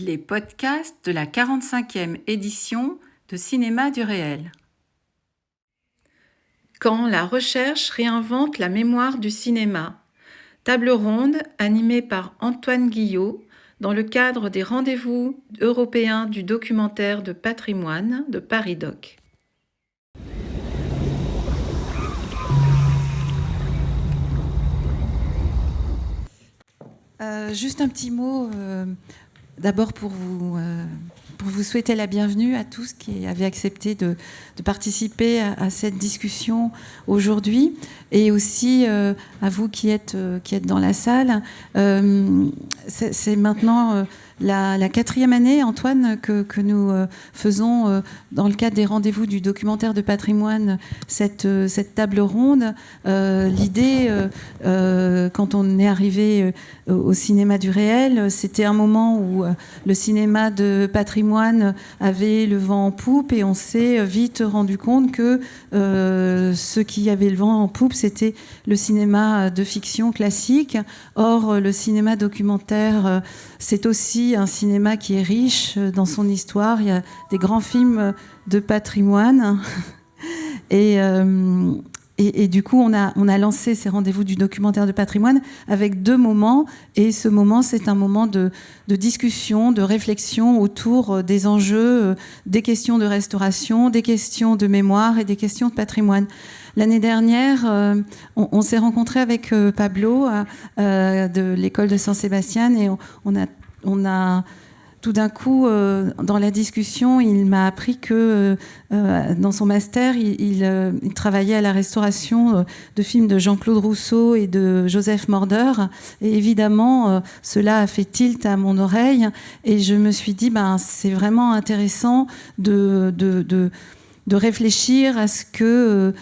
Les podcasts de la 45e édition de Cinéma du réel. Quand la recherche réinvente la mémoire du cinéma. Table ronde animée par Antoine Guillo dans le cadre des rendez-vous européens du documentaire de patrimoine de Paris Doc. Juste un petit mot, d'abord pour vous souhaiter la bienvenue à tous qui avaient accepté de participer à cette discussion aujourd'hui, et aussi à vous qui êtes dans la salle. C'est maintenant la 4e année, Antoine, que nous faisons dans le cadre des rendez-vous du documentaire de patrimoine cette table ronde. L'idée, quand on est arrivé au cinéma du réel, c'était un moment où le cinéma de patrimoine avait le vent en poupe, et on s'est vite rendu compte que ce qui avait le vent en poupe, c'était le cinéma de fiction classique. Or, le cinéma documentaire, c'est aussi un cinéma qui est riche dans son histoire. Il y a des grands films de patrimoine. Et du coup, on a lancé ces rendez-vous du documentaire de patrimoine avec 2 moments. Et ce moment, c'est un moment de discussion, de réflexion autour des enjeux, des questions de restauration, des questions de mémoire et des questions de patrimoine. L'année dernière, on s'est rencontré avec Pablo de l'école de San Sébastian, et on a tout d'un coup, dans la discussion, il m'a appris que dans son master, il travaillait à la restauration de films de Jean-Claude Rousseau et de Joseph Morder. Et évidemment, cela a fait tilt à mon oreille. Et je me suis dit, c'est vraiment intéressant de réfléchir à ce que...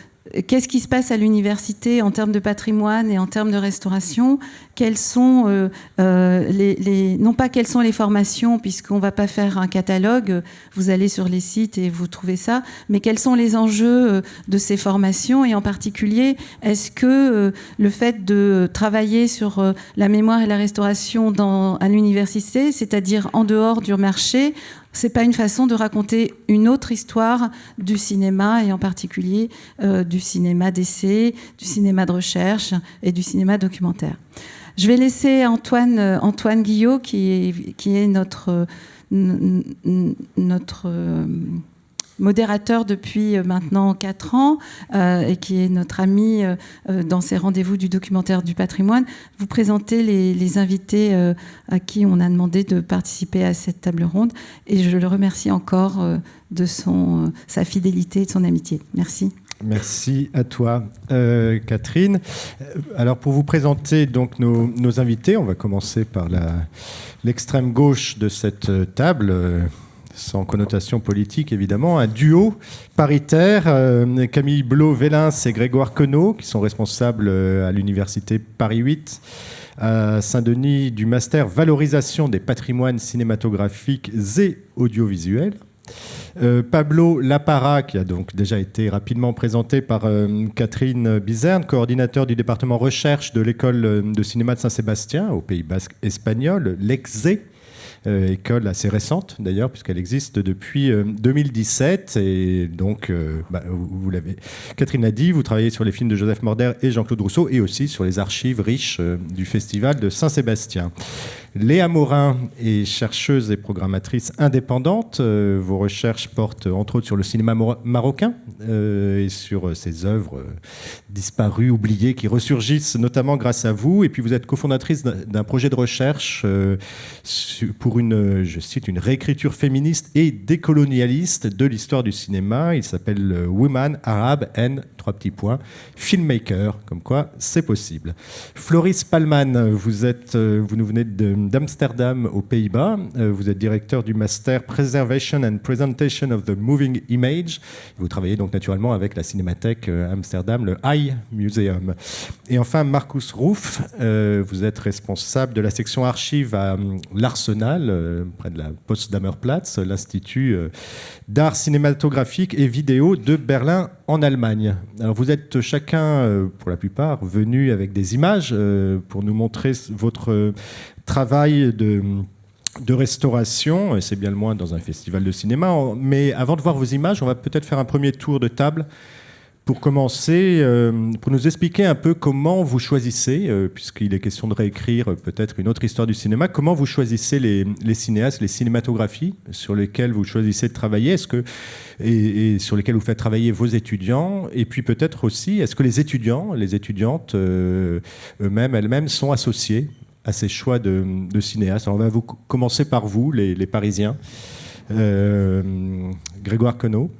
Qu'est-ce qui se passe à l'université en termes de patrimoine et en termes de restauration ? Quelles sont non pas quelles sont les formations, puisqu'on ne va pas faire un catalogue, vous allez sur les sites et vous trouvez ça, mais quels sont les enjeux de ces formations, et en particulier, est-ce que le fait de travailler sur la mémoire et la restauration à l'université, c'est-à-dire en dehors du marché, c'est pas une façon de raconter une autre histoire du cinéma, et en particulier du cinéma d'essai, du cinéma de recherche et du cinéma documentaire. Je vais laisser Antoine Guillo, qui est notre modérateur depuis maintenant 4 ans, et qui est notre ami dans ces rendez-vous du documentaire du patrimoine, vous présenter les invités à qui on a demandé de participer à cette table ronde. Et je le remercie encore de sa fidélité et de son amitié. Merci. Merci à toi, Catherine. Alors, pour vous présenter donc nos invités, on va commencer par l'extrême gauche de cette table, sans connotation politique évidemment, un duo paritaire, Camille Blot-Wellens et Grégoire Quenault, qui sont responsables à l'Université Paris 8, à Saint-Denis, du Master Valorisation des patrimoines cinématographiques et audiovisuels. Pablo La Parra, qui a donc déjà été rapidement présenté par Catherine Bizerne, coordinateur du Département Recherche de l'école de cinéma de San Sébastian, au Pays Basque espagnol, l'EQZE, école assez récente d'ailleurs, puisqu'elle existe depuis 2017. Et donc, vous l'avez, Catherine l'a dit, vous travaillez sur les films de Joseph Morder et Jean-Claude Rousseau, et aussi sur les archives riches du Festival de Saint-Sébastien. Léa Morin est chercheuse et programmatrice indépendante. Vos recherches portent entre autres sur le cinéma marocain et sur ses œuvres disparues, oubliées, qui ressurgissent notamment grâce à vous. Et puis vous êtes cofondatrice d'un projet de recherche pour je cite, une réécriture féministe et décolonialiste de l'histoire du cinéma. Il s'appelle Women, Arab and Filmmaker, comme quoi c'est possible. Floris Paalman, vous nous venez d'Amsterdam aux Pays-Bas. Vous êtes directeur du Master Préservation and Présentation of the Moving Image. Vous travaillez donc naturellement avec la Cinémathèque Amsterdam, le Eye Museum. Et enfin, Markus Ruff, vous êtes responsable de la section archives à l'Arsenal, près de la Potsdamer-Platz, l'Institut d'art cinématographique et vidéo de Berlin en Allemagne. Alors vous êtes chacun, pour la plupart, venus avec des images pour nous montrer votre travail de restauration, et c'est bien le moins dans un festival de cinéma. Mais avant de voir vos images, on va peut-être faire un premier tour de table pour commencer, pour nous expliquer un peu comment vous choisissez, puisqu'il est question de réécrire peut-être une autre histoire du cinéma, comment vous choisissez les cinéastes, les cinématographies sur lesquelles vous choisissez de travailler, et sur lesquelles vous faites travailler vos étudiants, et puis peut-être aussi, est-ce que les étudiantes elles-mêmes sont associées à ces choix de cinéastes. Alors on va commencer par vous, les Parisiens. Grégoire Quenault.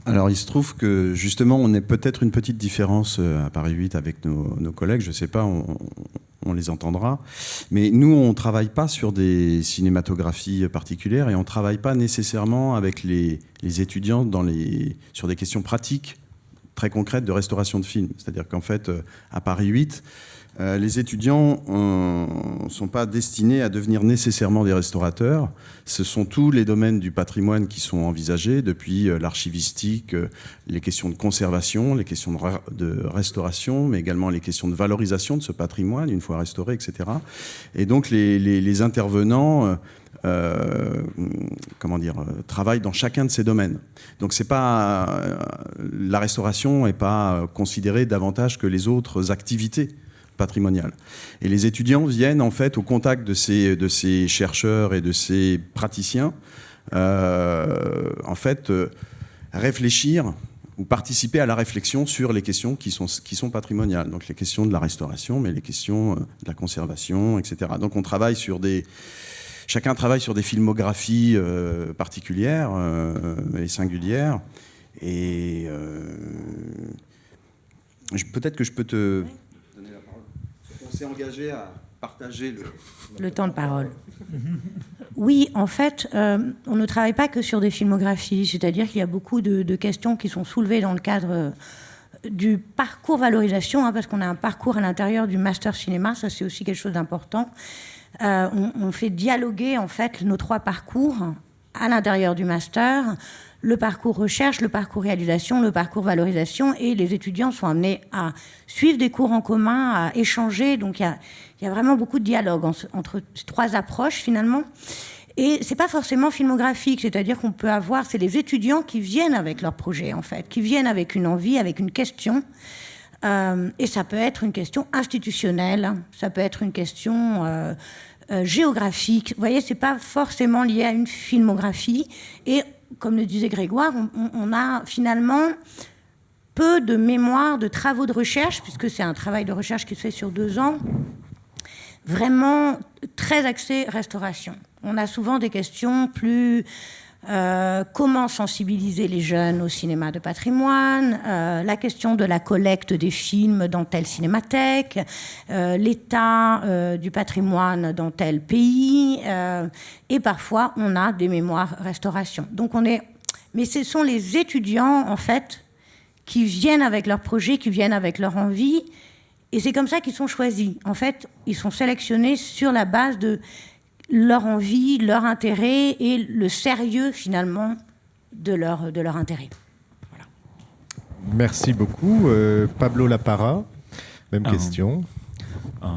Alors, il se trouve que, justement, on est peut-être une petite différence à Paris 8 avec nos collègues, je ne sais pas, on les entendra. Mais nous, on ne travaille pas sur des cinématographies particulières et on ne travaille pas nécessairement avec les étudiants sur des questions pratiques très concrètes de restauration de films. C'est-à-dire qu'en fait, à Paris 8, les étudiants ne sont pas destinés à devenir nécessairement des restaurateurs. Ce sont tous les domaines du patrimoine qui sont envisagés, depuis l'archivistique, les questions de conservation, les questions de restauration, mais également les questions de valorisation de ce patrimoine, une fois restauré, etc. Et donc les intervenants travaillent dans chacun de ces domaines. Donc la restauration n'est pas considérée davantage que les autres activités patrimoniales. Et les étudiants viennent en fait au contact de ces chercheurs et de ces praticiens réfléchir ou participer à la réflexion sur les questions qui sont patrimoniales. Donc les questions de la restauration, mais les questions de la conservation, etc. Donc on travaille chacun travaille sur des filmographies particulières et singulières. Et peut-être que je peux te donner la parole. On s'est engagé à partager le temps de parole. Oui, en fait, on ne travaille pas que sur des filmographies. C'est-à-dire qu'il y a beaucoup de questions qui sont soulevées dans le cadre du parcours valorisation, parce qu'on a un parcours à l'intérieur du Master Cinéma. Ça, c'est aussi quelque chose d'important. On fait dialoguer en fait nos trois parcours à l'intérieur du master, le parcours recherche, le parcours réalisation, le parcours valorisation, et les étudiants sont amenés à suivre des cours en commun, à échanger. Donc il y a vraiment beaucoup de dialogue entre ces trois approches finalement. Et c'est pas forcément filmographique, c'est-à-dire qu'on peut avoir, c'est les étudiants qui viennent avec leur projet en fait, qui viennent avec une envie, avec une question. Et ça peut être une question institutionnelle, ça peut être une question géographique. Vous voyez, c'est pas forcément lié à une filmographie. Et comme le disait Grégoire, on a finalement peu de mémoire, de travaux de recherche, puisque c'est un travail de recherche qui se fait sur 2 ans, vraiment très axé restauration. On a souvent des questions plus... comment sensibiliser les jeunes au cinéma de patrimoine, la question de la collecte des films dans telle cinémathèque, l'état du patrimoine dans tel pays, et parfois on a des mémoires restauration. Donc mais ce sont les étudiants en fait qui viennent avec leur projet, qui viennent avec leur envie, et c'est comme ça qu'ils sont choisis. En fait, ils sont sélectionnés sur la base de leur envie, leur intérêt et le sérieux finalement de leur intérêt. Voilà. Merci beaucoup. Pablo La Parra, même question.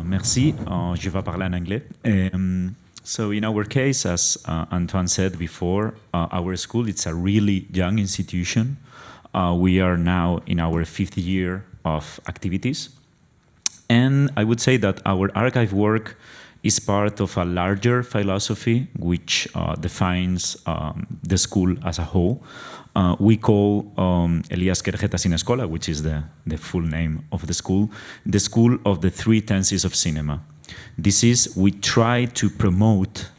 Merci. Je vais parler en anglais. So in our case, as Antoine said before, our school, it's a really young institution. We are now in our 5th year of activities. And I would say that our archive work is part of a larger philosophy which defines the school as a whole. We call Elias Kerjeta Sin Escola, which is the full name of the school of the 3 tenses of cinema. This is, we try to promote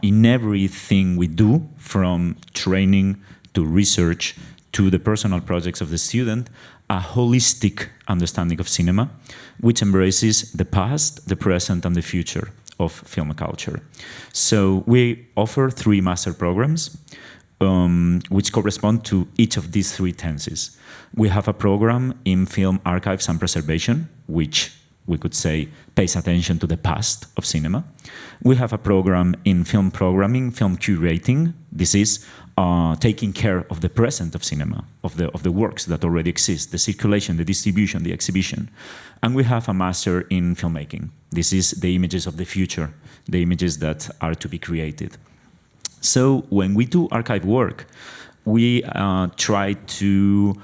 in everything we do, from training to research to the personal projects of the student, a holistic understanding of cinema, which embraces the past, the present, and the future of film culture. So we offer 3 master programs which correspond to each of these 3 tenses. We have a program in film archives and preservation, which we could say pays attention to the past of cinema. We have a program in film programming, film curating. This is taking care of the present of cinema, of the works that already exist, the circulation, the distribution, the exhibition. And we have a master in filmmaking. This is the images of the future, the images that are to be created. So when we do archive work, we try to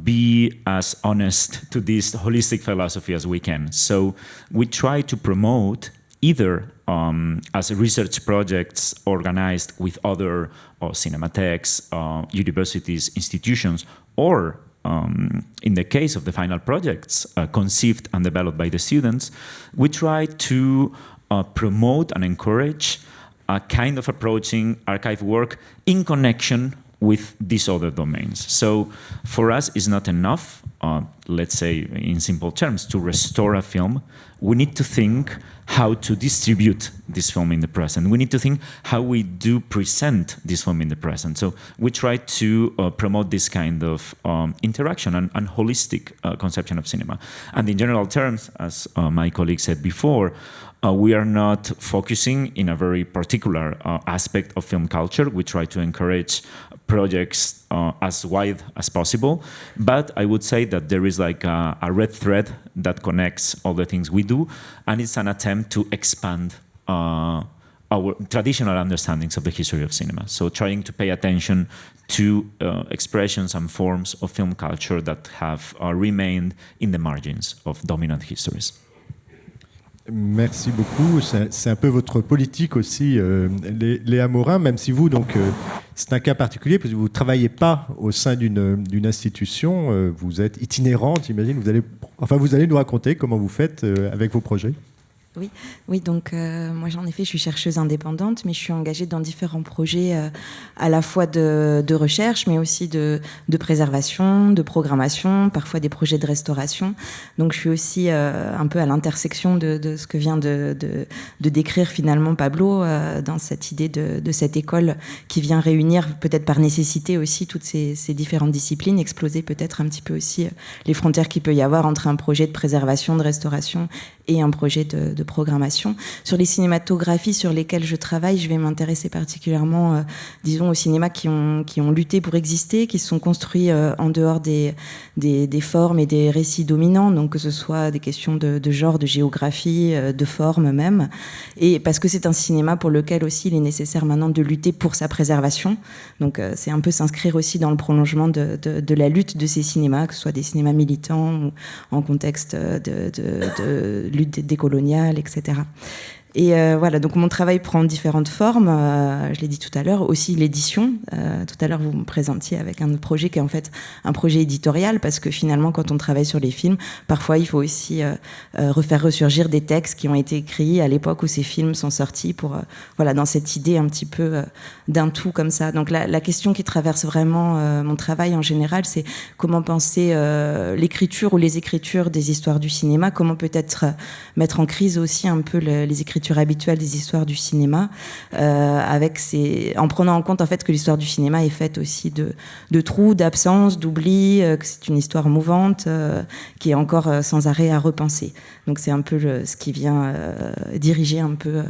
be as honest to this holistic philosophy as we can. So we try to promote either as research projects organized with other cinematheques, universities, institutions, or in the case of the final projects conceived and developed by the students, we try to promote and encourage a kind of approaching archive work in connection with these other domains. So for us, it's not enough, let's say in simple terms, to restore a film. We need to think how to distribute this film in the present. We need to think how we do present this film in the present. So we try to promote this kind of interaction and holistic conception of cinema. And in general terms, as my colleague said before, we are not focusing in a very particular aspect of film culture. We try to encourage projects as wide as possible, but I would say that there is like a red thread that connects all the things we do, and it's an attempt to expand our traditional understandings of the history of cinema. So trying to pay attention to expressions and forms of film culture that have remained in the margins of dominant histories. Merci beaucoup. C'est un peu votre politique aussi, Léa Morin, même si vous, donc, c'est un cas particulier, parce que vous ne travaillez pas au sein d'une institution, vous êtes itinérante, j'imagine. Vous allez nous raconter comment vous faites avec vos projets. Oui, donc moi en effet je suis chercheuse indépendante, mais je suis engagée dans différents projets à la fois de recherche, mais aussi de préservation, de programmation, parfois des projets de restauration. Donc je suis aussi un peu à l'intersection de ce que vient de décrire finalement Pablo dans cette idée de cette école qui vient réunir peut-être par nécessité aussi toutes ces différentes disciplines, exploser peut-être un petit peu aussi les frontières qu'il peut y avoir entre un projet de préservation, de restauration et un projet de programmation. Sur les cinématographies sur lesquelles je travaille, je vais m'intéresser particulièrement, disons, aux cinémas qui ont lutté pour exister, qui se sont construits en dehors des formes et des récits dominants, donc que ce soit des questions de genre, de géographie, de forme même, et parce que c'est un cinéma pour lequel aussi il est nécessaire maintenant de lutter pour sa préservation. Donc c'est un peu s'inscrire aussi dans le prolongement de la lutte de ces cinémas, que ce soit des cinémas militants ou en contexte de lutte décoloniale, etc. Et voilà, donc mon travail prend différentes formes, je l'ai dit tout à l'heure, aussi l'édition. Tout à l'heure, vous me présentiez avec un projet qui est en fait un projet éditorial, parce que finalement, quand on travaille sur les films, parfois il faut aussi refaire ressurgir des textes qui ont été écrits à l'époque où ces films sont sortis, pour, voilà, dans cette idée un petit peu d'un tout comme ça. Donc la question qui traverse vraiment mon travail en général, c'est comment penser l'écriture ou les écritures des histoires du cinéma, comment peut-être mettre en crise aussi un peu les écritures habituelle des histoires du cinéma, en prenant en compte en fait que l'histoire du cinéma est faite aussi de trous, d'absences, d'oubli, que c'est une histoire mouvante qui est encore sans arrêt à repenser. Donc c'est un peu ce qui vient diriger un peu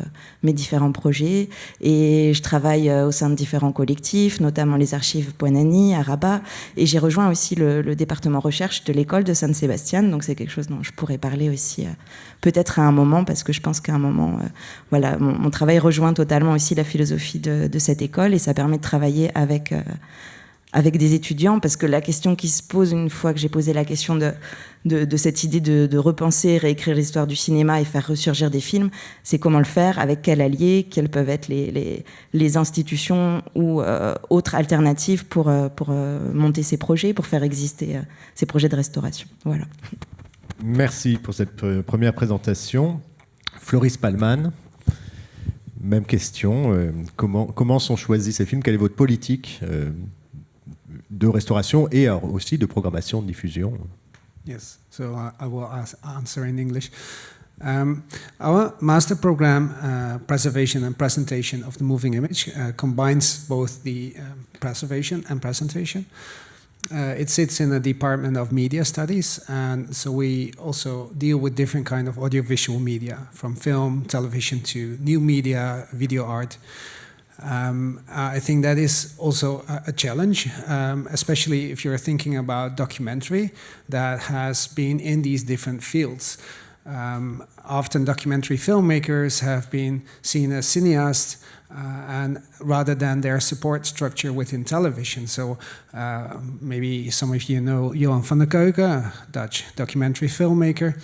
mes différents projets. Et je travaille au sein de différents collectifs, notamment les archives Poinani à Rabat, et j'ai rejoint aussi le département recherche de l'école de San Sébastian. Donc c'est quelque chose dont je pourrais parler aussi peut-être à un moment, parce que je pense qu'à un moment, voilà, mon travail rejoint totalement aussi la philosophie de cette école, et ça permet de travailler avec des étudiants, parce que la question qui se pose une fois que j'ai posé la question de cette idée de repenser, réécrire l'histoire du cinéma et faire ressurgir des films, c'est comment le faire, avec quel allié, quelles peuvent être les institutions ou autres alternatives pour monter ces projets, pour faire exister ces projets de restauration. Voilà. Merci pour cette première présentation. Floris Paalman, même question. Comment sont choisis ces films? Quelle est votre politique de restauration et aussi de programmation, de diffusion? Yes, so I will answer in English. Our master program, Preservation and Presentation of the Moving Image, combines both the preservation and presentation. It sits in a department of media studies, and so we also deal with different kind of audiovisual media, from film, television to new media, video art. I think that is also a challenge, especially if you're thinking about documentary that has been in these different fields. Often documentary filmmakers have been seen as cineasts, and rather than their support structure within television. So maybe some of you know Johan van der Keuken, a Dutch documentary filmmaker.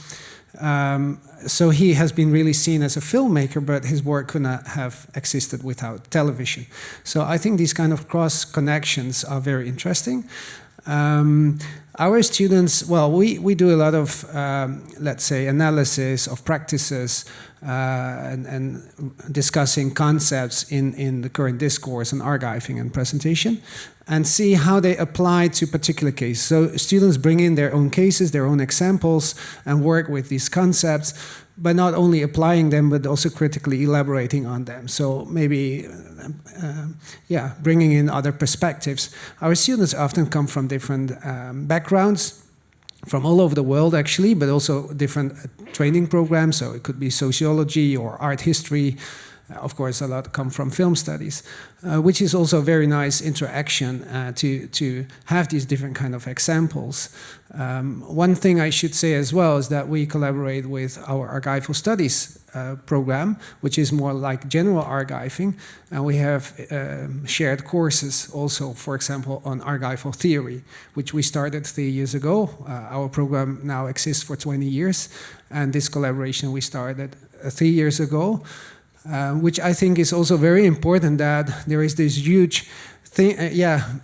So he has been really seen as a filmmaker, but his work could not have existed without television. So I think these kind of cross connections are very interesting. Our students, well, we do a lot of, let's say, analysis of practices and discussing concepts in the current discourse on archiving and presentation, and see how they apply to particular cases. So students bring in their own cases, their own examples, and work with these concepts, but not only applying them, but also critically elaborating on them. So maybe, bringing in other perspectives. Our students often come from different backgrounds, from all over the world actually, but also different training programs. So it could be sociology or art history. Of course, a lot come from film studies, which is also a very nice interaction to have these different kind of examples. One thing I should say as well is that we collaborate with our archival studies program, which is more like general archiving, and we have shared courses also, for example, on archival theory, which we started 3 years ago. Our program now exists for 20 years, and this collaboration we started 3 years ago. Which I think is also very important, that there is this huge thing,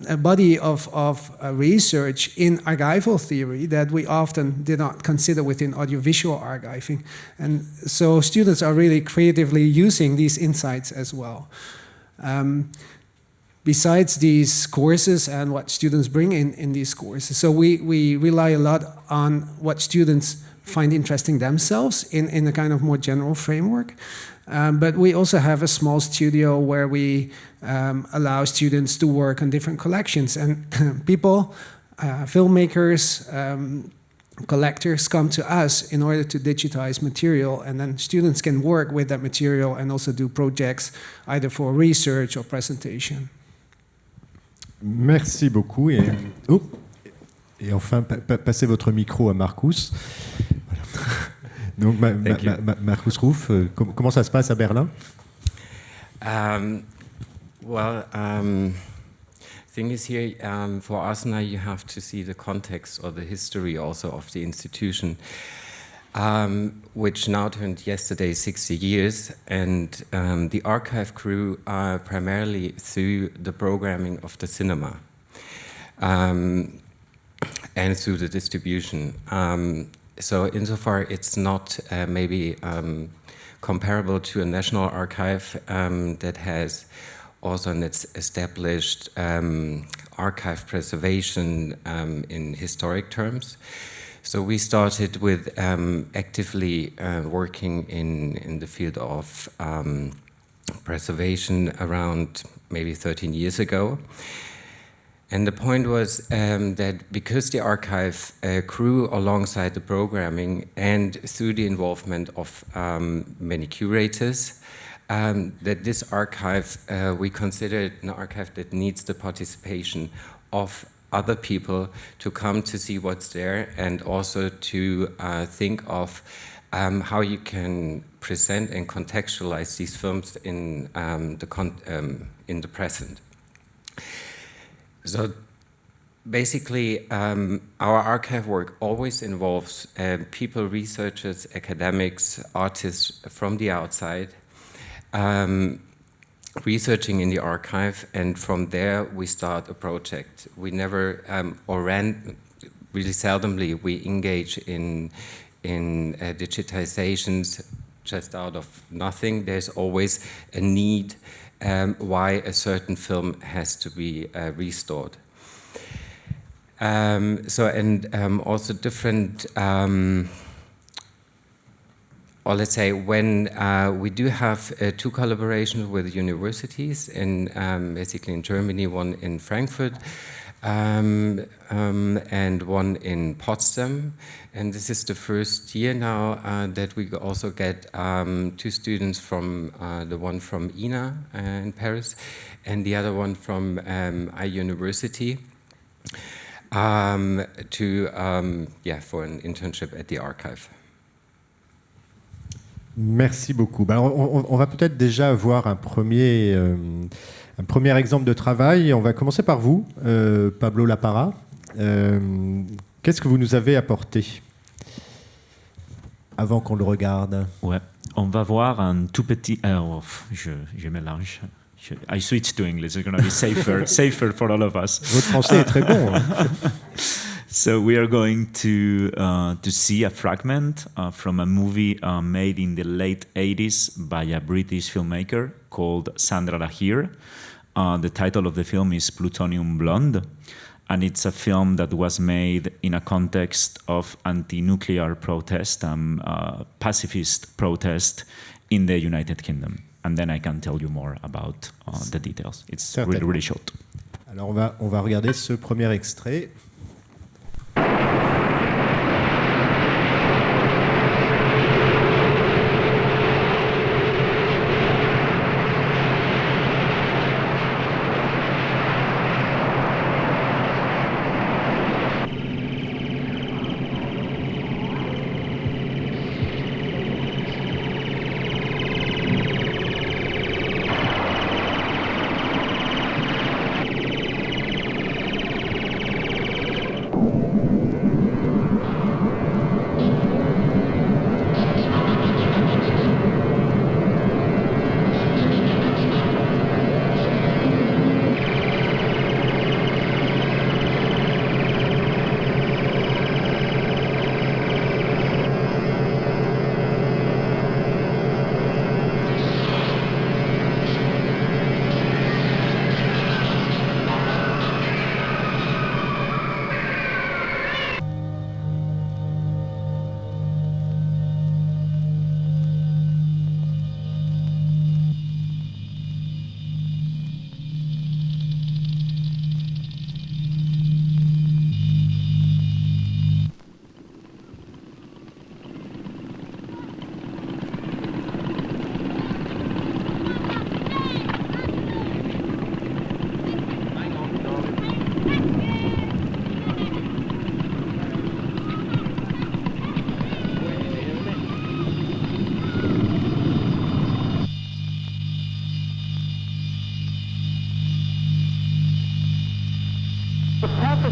a body of research in archival theory that we often did not consider within audiovisual archiving. And so students are really creatively using these insights as well. Besides these courses and what students bring in these courses, so we rely a lot on what students find interesting themselves in a kind of more general framework. But we also have a small studio where we allow students to work on different collections. And people, filmmakers, collectors come to us in order to digitize material. And then students can work with that material and also do projects either for research or presentation. Merci beaucoup. Et enfin, passez votre micro à Markus. Voilà. Donc, Markus Ruff, comment ça se passe à Berlin? Thing is here, for us now you have to see the context or the history also of the institution, which now turned yesterday 60 years, and the archive grew primarily through the programming of the cinema and through the distribution. So insofar, it's not maybe comparable to a national archive that has also an established archive preservation in historic terms. So we started with actively working in the field of preservation around maybe 13 years ago. And the point was that because the archive grew alongside the programming and through the involvement of many curators, that this archive, we considered an archive that needs the participation of other people to come to see what's there, and also to think of how you can present and contextualize these films in the present. So basically, our archive work always involves people, researchers, academics, artists from the outside, researching in the archive, and from there we start a project. We never, really seldomly, we engage in digitizations just out of nothing. There's always a need why a certain film has to be restored. Also different, or let's say when we do have two collaborations with universities, basically in Germany, one in Frankfurt, and one in Potsdam. And this is the first year now that we also get two students from, the one from INA in Paris and the other one from University for an internship at the archive. Merci beaucoup. On va peut-être déjà avoir un premier exemple de travail. On va commencer par vous, Pablo La Parra. Qu'est-ce que vous nous avez apporté avant qu'on le regarde? Ouais, on va voir un tout petit... je mélange. I switch to English. It's going to be safer for all of us. Votre français est très bon. So we are going to see a fragment from a movie made in the late 80s by a British filmmaker called Sandra Lahire. The title of the film is Plutonium Blonde, and it's a film that was made in a context of anti-nuclear protest, pacifist protest in the United Kingdom. And then I can tell you more about the details. It's really, really short. Alors on va regarder ce premier extrait.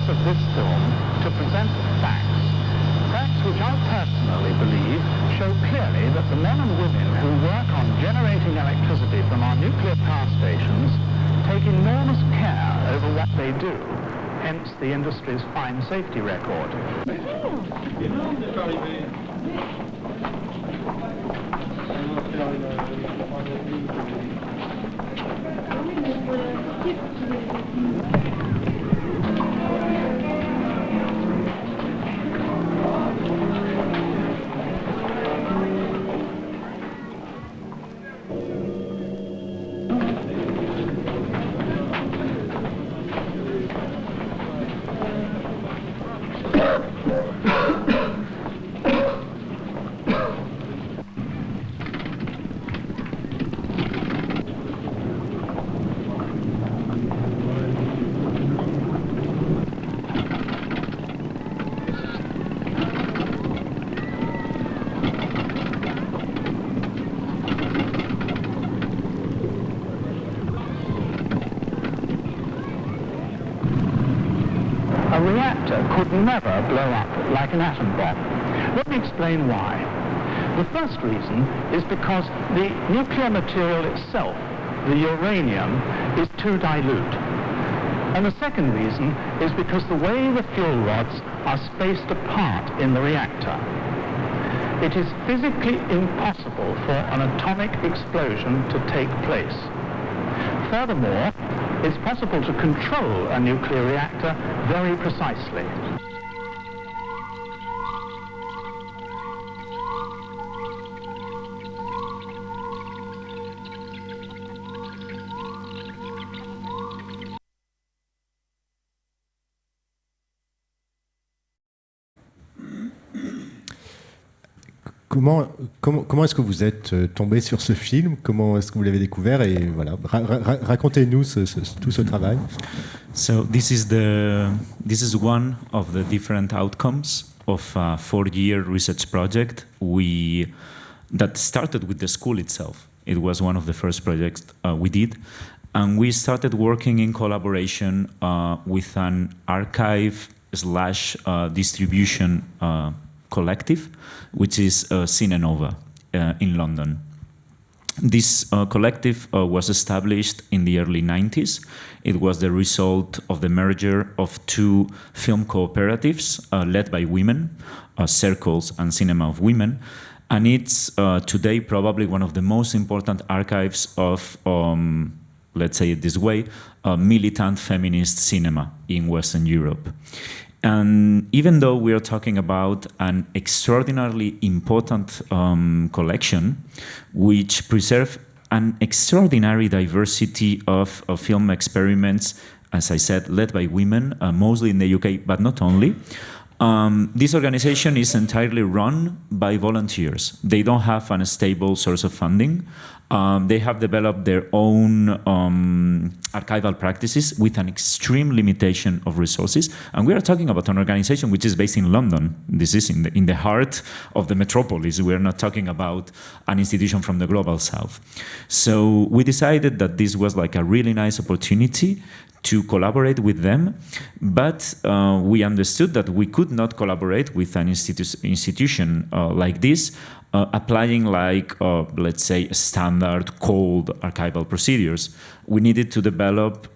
Of this film to present facts which I personally believe show clearly that the men and women who work on generating electricity from our nuclear power stations take enormous care over what they do, hence the industry's fine safety record. A reactor could never blow up like an atom bomb. Let me explain why. The first reason is because the nuclear material itself, the uranium, is too dilute. And the second reason is because the way the fuel rods are spaced apart in the reactor. It is physically impossible for an atomic explosion to take place. Furthermore, it's possible to control a nuclear reactor very precisely. Comment est-ce que vous êtes tombé sur ce film? Comment est-ce que vous l'avez découvert? Et voilà, racontez-nous tout ce travail. So this is one of the different outcomes of a 4-year research project. We that started with the school itself. It was one of the first projects we did. And we started working in collaboration with an archive/distribution collective, which is Cinéma in London. This collective was established in the early 90s. It was the result of the merger of two film cooperatives led by women, Circles and Cinema of Women. And it's today probably one of the most important archives of, let's say it this way, militant feminist cinema in Western Europe. And even though we are talking about an extraordinarily important collection, which preserves an extraordinary diversity of film experiments, as I said, led by women, mostly in the UK, but not only, this organization is entirely run by volunteers. They don't have a stable source of funding. They have developed their own archival practices with an extreme limitation of resources. And we are talking about an organization which is based in London. This is in the heart of the metropolis. We are not talking about an institution from the global south. So we decided that this was like a really nice opportunity to collaborate with them, but we understood that we could not collaborate with an institution like this, applying like, let's say, standard cold archival procedures. We needed to develop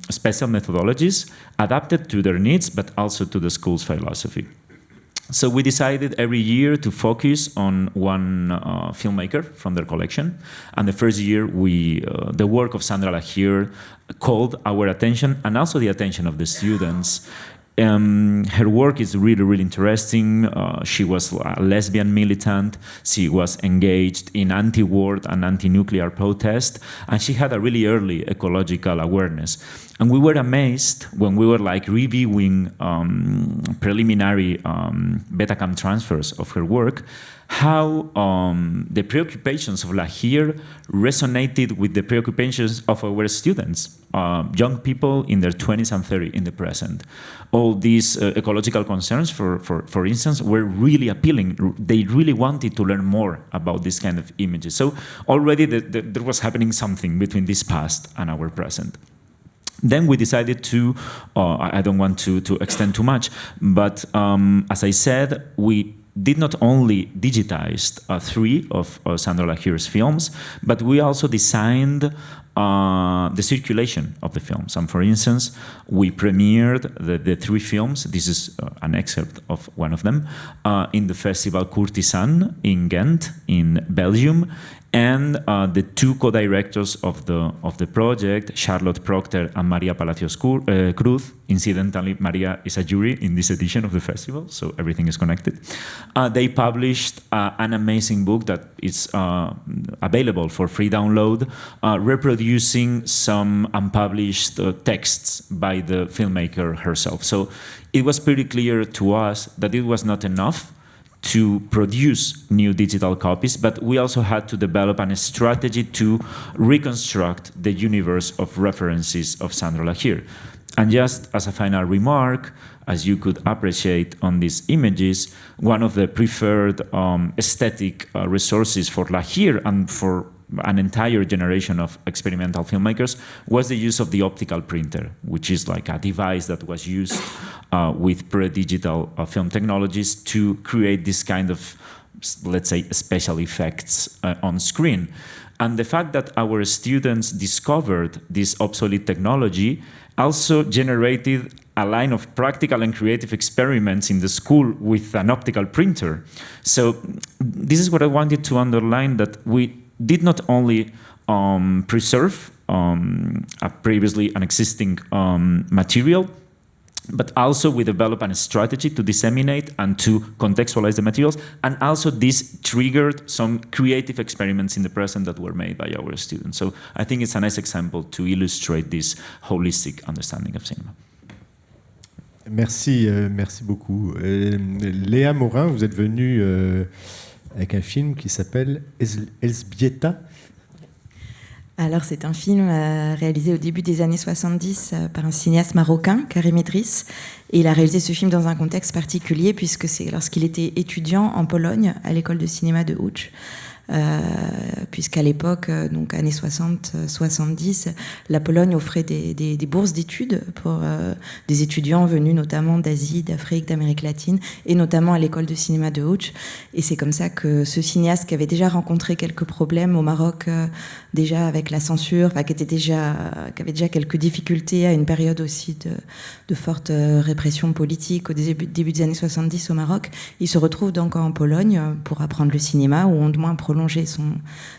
special methodologies adapted to their needs, but also to the school's philosophy. So we decided every year to focus on one filmmaker from their collection. And the first year, the work of Sandra Lahire called our attention and also the attention of the students. Her work is really, really interesting. She was a lesbian militant. She was engaged in anti-war and anti-nuclear protest. And she had a really early ecological awareness. And we were amazed when we were like reviewing preliminary Betacam transfers of her work, how the preoccupations of Lahire resonated with the preoccupations of our students, young people in their 20s and 30s in the present. All these ecological concerns, for instance, were really appealing. They really wanted to learn more about this kind of images. So already there was happening something between this past and our present. Then we decided to, I don't want to extend too much, but as I said, we did not only digitize 3 of Sandra Lahire's films, but we also designed the circulation of the films. And for instance, we premiered the 3 films, this is an excerpt of one of them, in the festival Courtisan in Ghent, in Belgium, and the 2 co-directors of the project, Charlotte Procter and Maria Palacios Cruz. Incidentally, Maria is a jury in this edition of the festival, so everything is connected. They published an amazing book that is available for free download, reproducing some unpublished texts by the filmmaker herself. So it was pretty clear to us that it was not enough to produce new digital copies, but we also had to develop a strategy to reconstruct the universe of references of Sandra Lahire. And just as a final remark, as you could appreciate on these images, one of the preferred aesthetic resources for Lahire and for an entire generation of experimental filmmakers was the use of the optical printer, which is like a device that was used with pre-digital film technologies to create this kind of, let's say, special effects on screen. And the fact that our students discovered this obsolete technology also generated a line of practical and creative experiments in the school with an optical printer. So this is what I wanted to underline, that we did not only preserve a previously an existing material, but also we developed a strategy to disseminate and to contextualize the materials, and also this triggered some creative experiments in the present that were made by our students. So I think it's a nice example to illustrate this holistic understanding of cinema. Merci, merci beaucoup. Léa Morin, vous êtes venue avec un film qui s'appelle Elżbieta. Alors, c'est un film réalisé au début des années 70 par un cinéaste marocain, Karim Idriss. Et il a réalisé ce film dans un contexte particulier, puisque c'est lorsqu'il était étudiant en Pologne, à l'école de cinéma de Łódź. Puisqu'à l'époque, donc années 60-70, la Pologne offrait des bourses d'études pour des étudiants venus notamment d'Asie, d'Afrique, d'Amérique latine, et notamment à l'école de cinéma de Łódź. Et c'est comme ça que ce cinéaste, qui avait déjà rencontré quelques problèmes au Maroc, déjà avec la censure, qui avait déjà quelques difficultés à une période aussi de forte répression politique au début des années 70 au Maroc, il se retrouve donc en Pologne pour apprendre le cinéma, ou au moins prolonger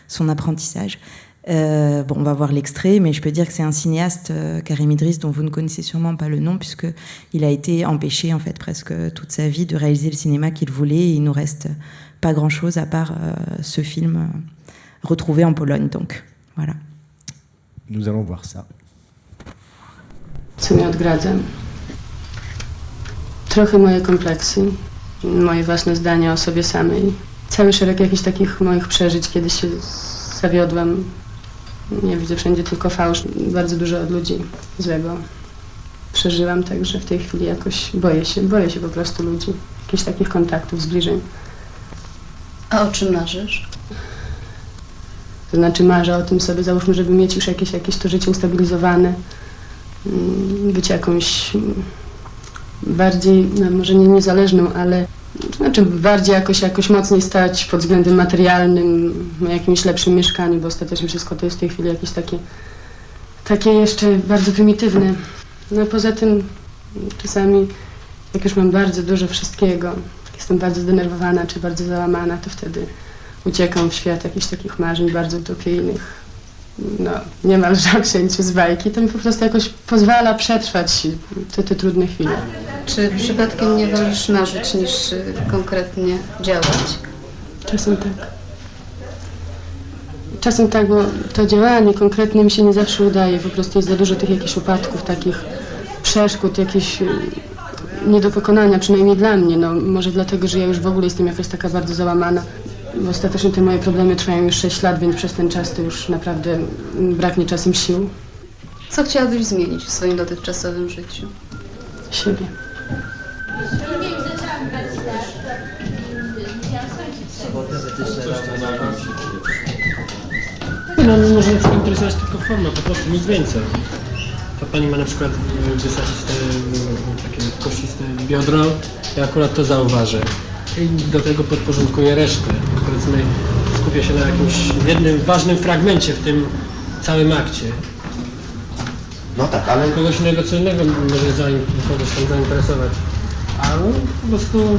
son apprentissage. On va voir l'extrait, mais je peux dire que c'est un cinéaste, Karim Idriss, dont vous ne connaissez sûrement pas le nom, puisqu'il a été empêché en fait presque toute sa vie de réaliser le cinéma qu'il voulait, et il nous reste pas grand-chose à part ce film retrouvé en Pologne. Donc voilà. Nous allons voir ça. Co mi odgradza? Trochę moje kompleksy, moje własne zdania o sobie samej. Cały szereg jakichś takich moich przeżyć, kiedy się zawiodłam. Ja widzę wszędzie tylko fałsz, bardzo dużo od ludzi złego przeżyłam, także w tej chwili jakoś boję się po prostu ludzi, jakichś takich kontaktów, zbliżeń. A o czym marzysz? To znaczy marzę o tym sobie, załóżmy, żeby mieć już jakieś to życie ustabilizowane, być jakąś bardziej, no może nie niezależną, ale znaczy bardziej jakoś mocniej stać pod względem materialnym, na jakimś lepszym mieszkaniu, bo ostatecznie wszystko to jest w tej chwili jakieś takie jeszcze bardzo prymitywne. No poza tym czasami, jak już mam bardzo dużo wszystkiego, jestem bardzo zdenerwowana czy bardzo załamana, to wtedy uciekam w świat jakichś takich marzeń bardzo utopijnych. No, niemalże o księciu z bajki, to mi po prostu jakoś pozwala przetrwać te trudne chwile. Czy przypadkiem nie wolisz marzyć niż konkretnie działać? Czasem tak. Czasem tak, bo to działanie konkretnie mi się nie zawsze udaje. Po prostu jest za dużo tych jakichś upadków, takich przeszkód, jakichś nie do pokonania, przynajmniej dla mnie. No, może dlatego, że ja już w ogóle jestem jakaś taka bardzo załamana. Bo ostatecznie te moje problemy trwają już 6 lat, więc przez ten czas to już naprawdę braknie czasem sił. Co chciałabyś zmienić w swoim dotychczasowym życiu? Siebie. No, może na przykład interesować tylko forma, po prostu nic więcej. To pani ma na przykład wysadzić takie kościste biodro, ja akurat to zauważę. I do tego podporządkuję resztę. Powiedzmy, skupię się na jakimś jednym ważnym fragmencie w tym całym akcie. No tak, ale... Kogoś innego, co innego może kogoś tam zainteresować. A no, po prostu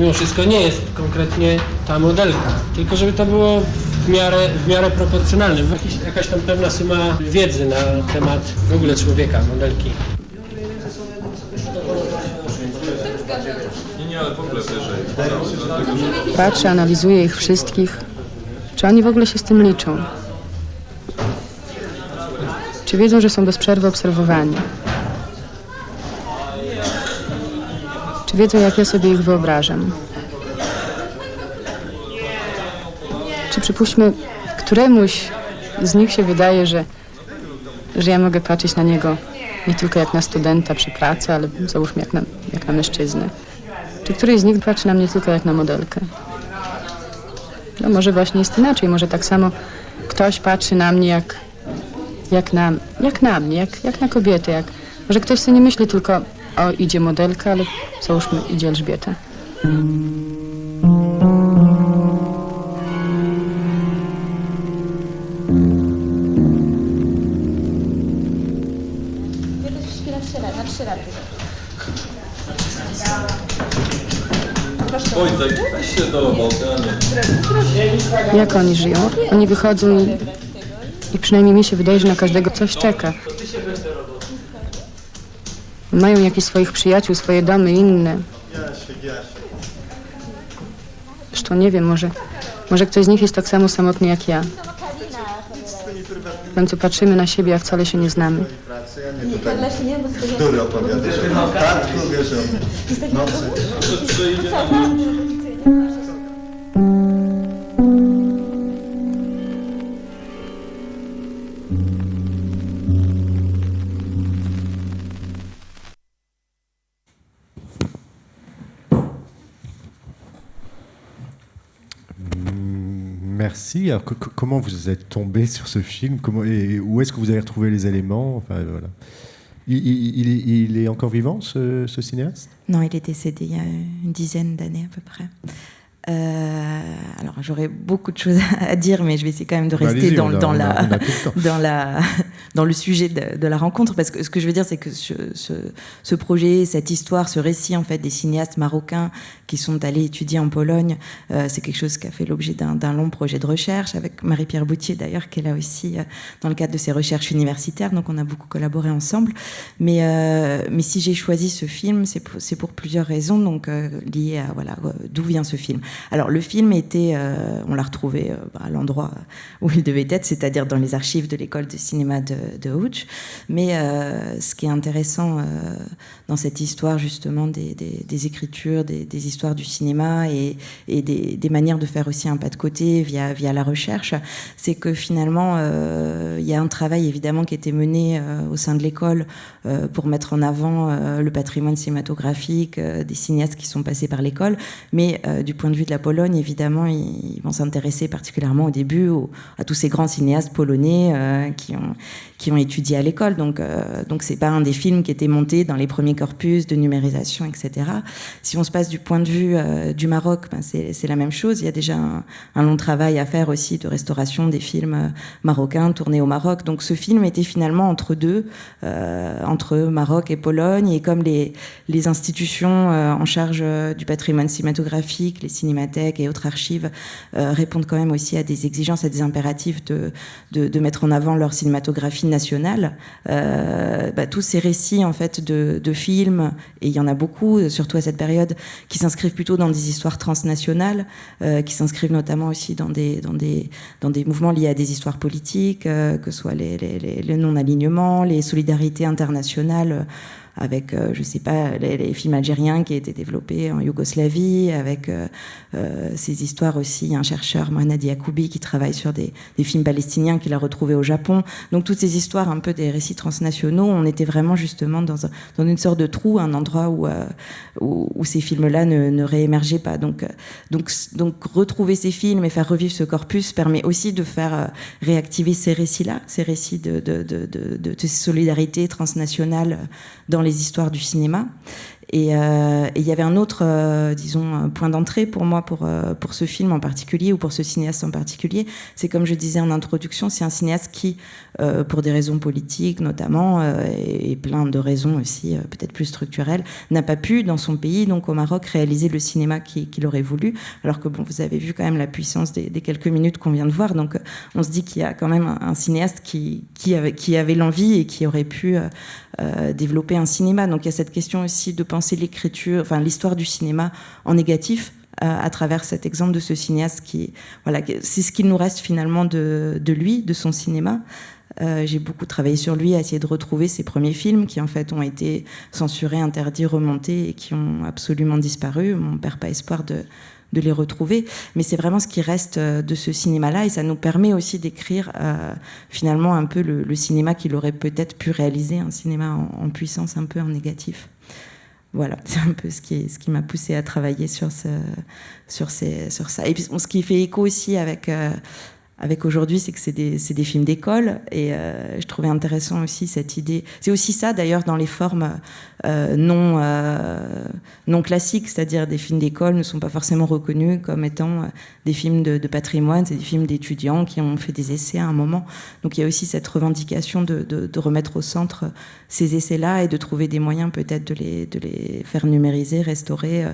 mimo wszystko nie jest konkretnie ta modelka. Tylko żeby to było w miarę proporcjonalne. Jakaś tam pewna suma wiedzy na temat w ogóle człowieka, modelki. Nie, ale w ogóle wyżej. Patrzę, analizuję ich wszystkich. Czy oni w ogóle się z tym liczą? Czy wiedzą, że są bez przerwy obserwowani? Czy wiedzą, jak ja sobie ich wyobrażam? Czy przypuśćmy, któremuś z nich się wydaje, że ja mogę patrzeć na niego nie tylko jak na studenta przy pracy, ale załóżmy jak na mężczyznę. Czy któryś z nich patrzy na mnie tylko jak na modelkę? No może właśnie jest inaczej, może tak samo ktoś patrzy na mnie jak na mnie, jak na kobietę. Może ktoś sobie nie myśli tylko, o idzie modelka, ale załóżmy idzie Elżbieta. Wojtek, weź się do roboty, a nie. Jak oni żyją? Oni wychodzą i przynajmniej mi się wydaje, że na każdego coś czeka. Mają jakichś swoich przyjaciół, swoje domy inne. Zresztą nie wiem, może ktoś z nich jest tak samo samotny jak ja. W końcu patrzymy na siebie, a wcale się nie znamy. Który opowiadasz? Tak, lubię, że nocy. Merci. Alors, comment vous êtes tombé sur ce film? Et où est-ce que vous avez retrouvé les éléments? Enfin, voilà. Il est encore vivant, ce cinéaste? Non, il est décédé il y a une dizaine d'années à peu près. Alors j'aurais beaucoup de choses à dire, mais je vais essayer quand même de rester dans le sujet de la rencontre, parce que ce que je veux dire, c'est que ce projet, cette histoire, ce récit en fait des cinéastes marocains qui sont allés étudier en Pologne, c'est quelque chose qui a fait l'objet d'un long projet de recherche avec Marie-Pierre Boutier d'ailleurs, qui est là aussi dans le cadre de ses recherches universitaires, donc on a beaucoup collaboré ensemble. Mais si j'ai choisi ce film, c'est pour plusieurs raisons, donc liées à d'où vient ce film. Alors le film était, on l'a retrouvé à l'endroit où il devait être, c'est-à-dire dans les archives de l'école de cinéma de Łódź. Mais ce qui est intéressant dans cette histoire justement des écritures, des histoires du cinéma et des manières de faire aussi un pas de côté via la recherche, c'est que finalement il y a un travail évidemment qui a été mené au sein de l'école pour mettre en avant le patrimoine cinématographique des cinéastes qui sont passés par l'école, mais du point de vue de la Pologne, évidemment, ils vont s'intéresser particulièrement au début à tous ces grands cinéastes polonais qui ont étudié à l'école. Donc c'est pas un des films qui était monté dans les premiers corpus de numérisation, etc. Si on se passe du point de vue du Maroc, c'est la même chose. Il y a déjà un long travail à faire aussi de restauration des films marocains tournés au Maroc. Donc ce film était finalement entre deux, entre Maroc et Pologne. Et comme les institutions en charge du patrimoine cinématographique, les cinémathèques et autres archives répondent quand même aussi à des exigences, à des impératifs de mettre en avant leur cinématographie nationale. Tous ces récits en fait de films, et il y en a beaucoup, surtout à cette période, qui s'inscrivent plutôt dans des histoires transnationales, qui s'inscrivent notamment aussi dans des mouvements liés à des histoires politiques, que ce soit le non-alignement, les solidarités internationales, avec, je sais pas, les films algériens qui a été développés en Yougoslavie, avec ces histoires aussi, un chercheur, Mohamed Yacoubi, qui travaille sur des films palestiniens qu'il a retrouvés au Japon. Donc toutes ces histoires, un peu des récits transnationaux, on était vraiment justement dans une sorte de trou, un endroit où ces films-là ne réémergeaient pas. Donc retrouver ces films et faire revivre ce corpus permet aussi de faire réactiver ces récits-là, ces récits de solidarité transnationale dans les histoires du cinéma. Et il y avait un autre, point d'entrée pour moi, pour ce film en particulier, ou pour ce cinéaste en particulier. C'est comme je disais en introduction, c'est un cinéaste qui, pour des raisons politiques notamment, et plein de raisons aussi, peut-être plus structurelles, n'a pas pu, dans son pays, donc au Maroc, réaliser le cinéma qu'il aurait voulu. Alors que, vous avez vu quand même la puissance des quelques minutes qu'on vient de voir. Donc, on se dit qu'il y a quand même un cinéaste qui avait l'envie et qui aurait pu développer un cinéma. Donc, il y a cette question aussi de penser l'écriture, enfin l'histoire du cinéma en négatif à travers cet exemple de ce cinéaste c'est ce qu'il nous reste finalement de lui, de son cinéma. J'ai beaucoup travaillé sur lui, à essayer de retrouver ses premiers films qui en fait ont été censurés, interdits, remontés et qui ont absolument disparu. On ne perd pas espoir de les retrouver, mais c'est vraiment ce qui reste de ce cinéma-là, et ça nous permet aussi d'écrire finalement un peu le cinéma qu'il aurait peut-être pu réaliser, un cinéma en puissance, un peu en négatif. Voilà, c'est un peu ce qui m'a poussée à travailler sur ça. Et puis, ce qui fait écho aussi avec aujourd'hui, c'est que c'est des films d'école, et je trouvais intéressant aussi cette idée. C'est aussi ça d'ailleurs dans les formes non classiques, c'est-à-dire des films d'école ne sont pas forcément reconnus comme étant des films de patrimoine, c'est des films d'étudiants qui ont fait des essais à un moment. Donc il y a aussi cette revendication de remettre au centre ces essais-là et de trouver des moyens peut-être de les faire numériser, restaurer,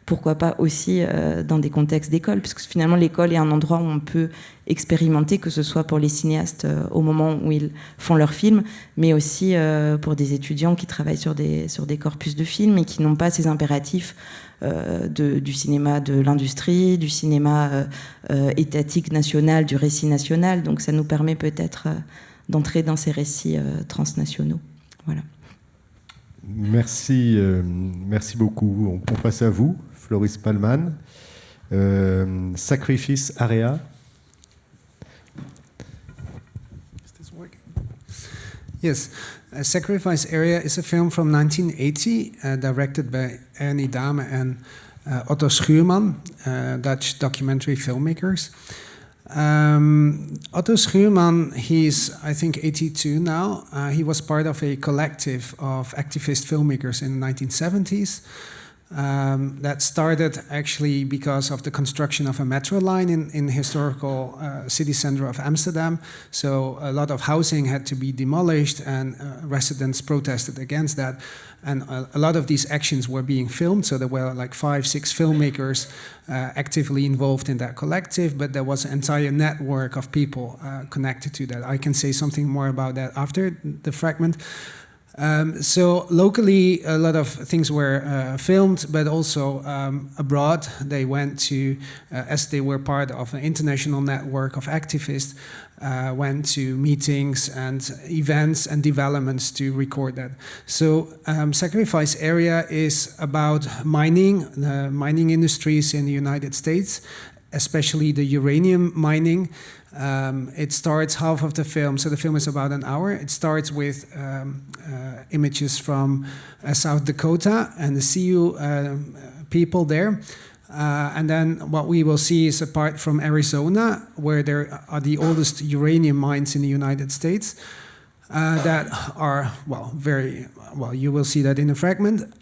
pourquoi pas aussi dans des contextes d'école, puisque finalement l'école est un endroit où on peut expérimenter, que ce soit pour les cinéastes au moment où ils font leurs films, mais aussi pour des étudiants qui travaillent sur des corpus de films et qui n'ont pas ces impératifs du cinéma de l'industrie, du cinéma étatique national, du récit national. Donc ça nous permet peut-être d'entrer dans ces récits transnationaux. Voilà. Merci beaucoup. On passe à vous, Floris Paalman. Sacrifice Area. It's working. Yes, Sacrifice Area is a film from 1980, directed by Ernie Dahme and Otto Schuurman, Dutch documentary filmmakers. Otto Schuurman, he's, I think, 82 now. He was part of a collective of activist filmmakers in the 1970s. That started actually because of the construction of a metro line in historical city center of Amsterdam. So a lot of housing had to be demolished, and residents protested against that. And a lot of these actions were being filmed. So there were like 5-6 filmmakers actively involved in that collective, but there was an entire network of people connected to that. I can say something more about that after the fragment. So locally, a lot of things were filmed, but also abroad. They went to, as they were part of an international network of activists, went to meetings and events and developments to record that. So Sacrifice Area is about mining, the mining industries in the United States, especially the uranium mining. It starts half of the film, so the film is about an hour. It starts with images from South Dakota and the Sioux people there. And then what we will see is a part from Arizona, where there are the oldest uranium mines in the United States that are, well, very, well, you will see that in a fragment.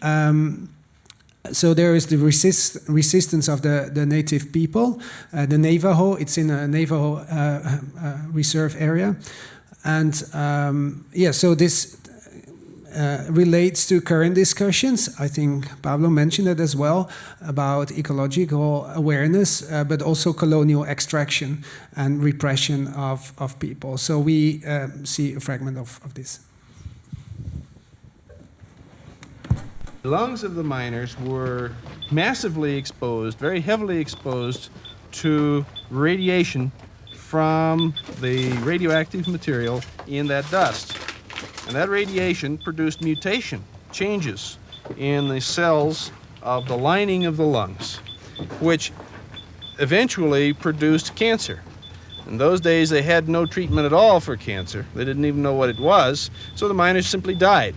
So there is the resistance of the native people, the Navajo. It's in a Navajo reserve area. And yeah, so this relates to current discussions. I think Pablo mentioned it as well, about ecological awareness, but also colonial extraction and repression of people. So we see a fragment of this. The lungs of the miners were massively exposed, very heavily exposed to radiation from the radioactive material in that dust. And that radiation produced mutation, changes in the cells of the lining of the lungs, which eventually produced cancer. In those days, they had no treatment at all for cancer. They didn't even know what it was, so the miners simply died.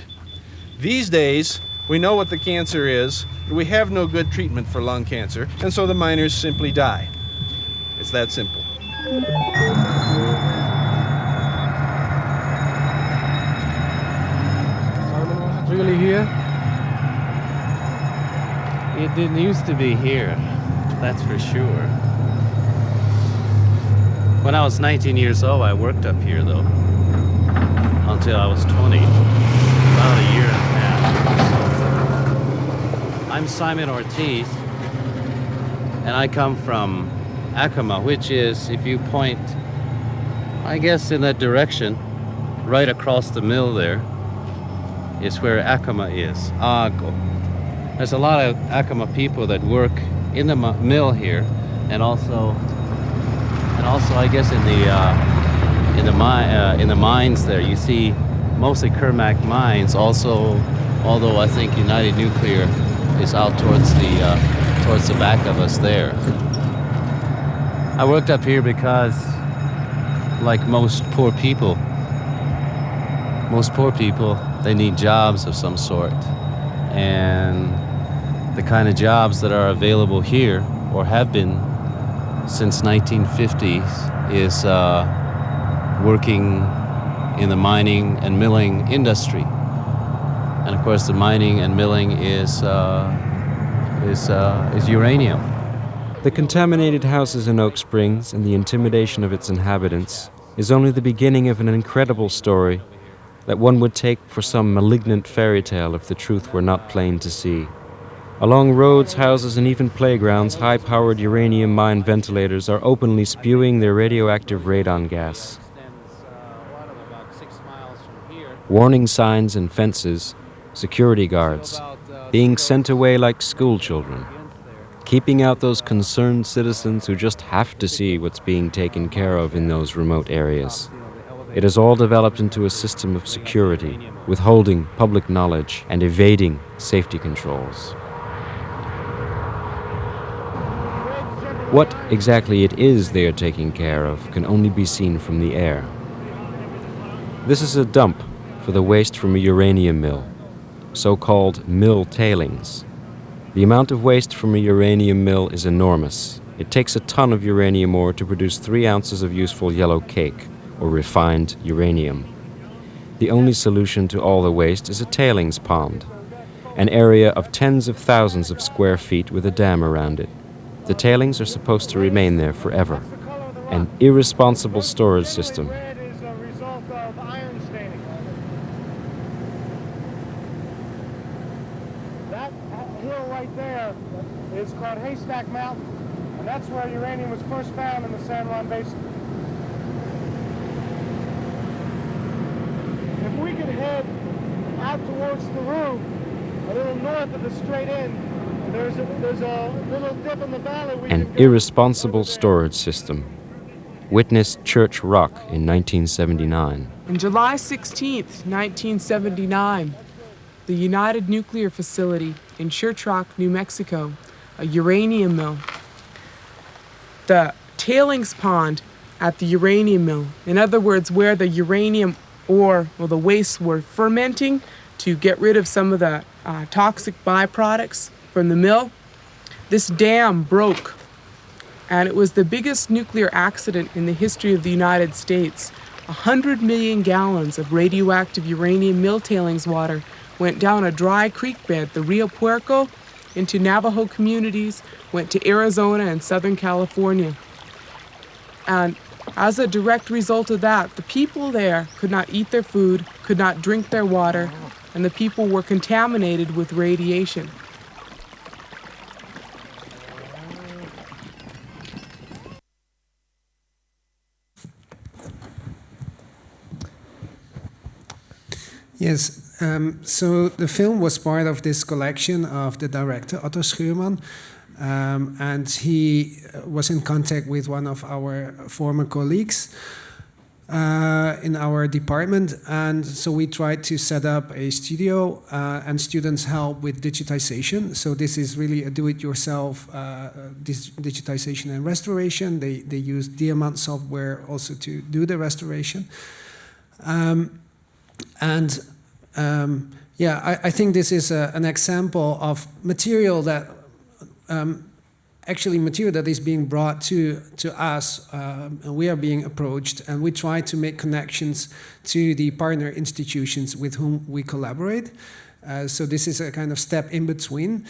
These days, we know what the cancer is, but we have no good treatment for lung cancer, and so the miners simply die. It's that simple. Was it really here? It didn't used to be here, that's for sure. When I was 19 years old, I worked up here, though, until I was 20, about a year and a half. I'm Simon Ortiz, and I come from Acoma, which is, if you point, I guess, in that direction, right across the mill there, is where Acoma is, Ago. There's a lot of Acoma people that work in the mill here, and also, I guess, in the mines there. You see mostly Kermac mines. Also, although I think United Nuclear is out towards the back of us there. I worked up here because, like most poor people, they need jobs of some sort. And the kind of jobs that are available here, or have been since 1950s, is working in the mining and milling industry. And of course, the mining and milling is uranium. The contaminated houses in Oak Springs and the intimidation of its inhabitants is only the beginning of an incredible story that one would take for some malignant fairy tale if the truth were not plain to see. Along roads, houses, and even playgrounds, high-powered uranium mine ventilators are openly spewing their radioactive radon gas. Warning signs and fences, security guards, being sent away like school children, keeping out those concerned citizens who just have to see what's being taken care of in those remote areas. It has all developed into a system of security, withholding public knowledge and evading safety controls. What exactly it is they are taking care of can only be seen from the air. This is a dump for the waste from a uranium mill, so-called mill tailings. The amount of waste from a uranium mill is enormous. It takes a ton of uranium ore to produce 3 ounces of useful yellow cake, or refined uranium. The only solution to all the waste is a tailings pond, an area of tens of thousands of square feet with a dam around it. The tailings are supposed to remain there forever. An irresponsible storage system. That hill right there is called Haystack Mountain, and that's where uranium was first found in the San Juan Basin. If we could head out towards the room, a little north of the straight end, there's a little dip in the valley. An irresponsible storage system. Witness Church Rock in 1979. On July 16th, 1979, the United Nuclear Facility in Church Rock, New Mexico, a uranium mill. The tailings pond at the uranium mill, in other words, where the uranium ore or the wastes were fermenting to get rid of some of the toxic byproducts from the mill, this dam broke, and it was the biggest nuclear accident in the history of the United States. 100 million gallons of radioactive uranium mill tailings water went down a dry creek bed, the Rio Puerco, into Navajo communities, went to Arizona and Southern California. And as a direct result of that, the people there could not eat their food, could not drink their water, and the people were contaminated with radiation. Yes, so the film was part of this collection of the director, Otto Schuurman, and he was in contact with one of our former colleagues in our department, and so we tried to set up a studio and students help with digitization. So this is really a do-it-yourself digitization and restoration. They use Diamant software also to do the restoration. I think this is an example of material that material that is being brought to us. We are being approached, and we try to make connections to the partner institutions with whom we collaborate. So this is a kind of step in between.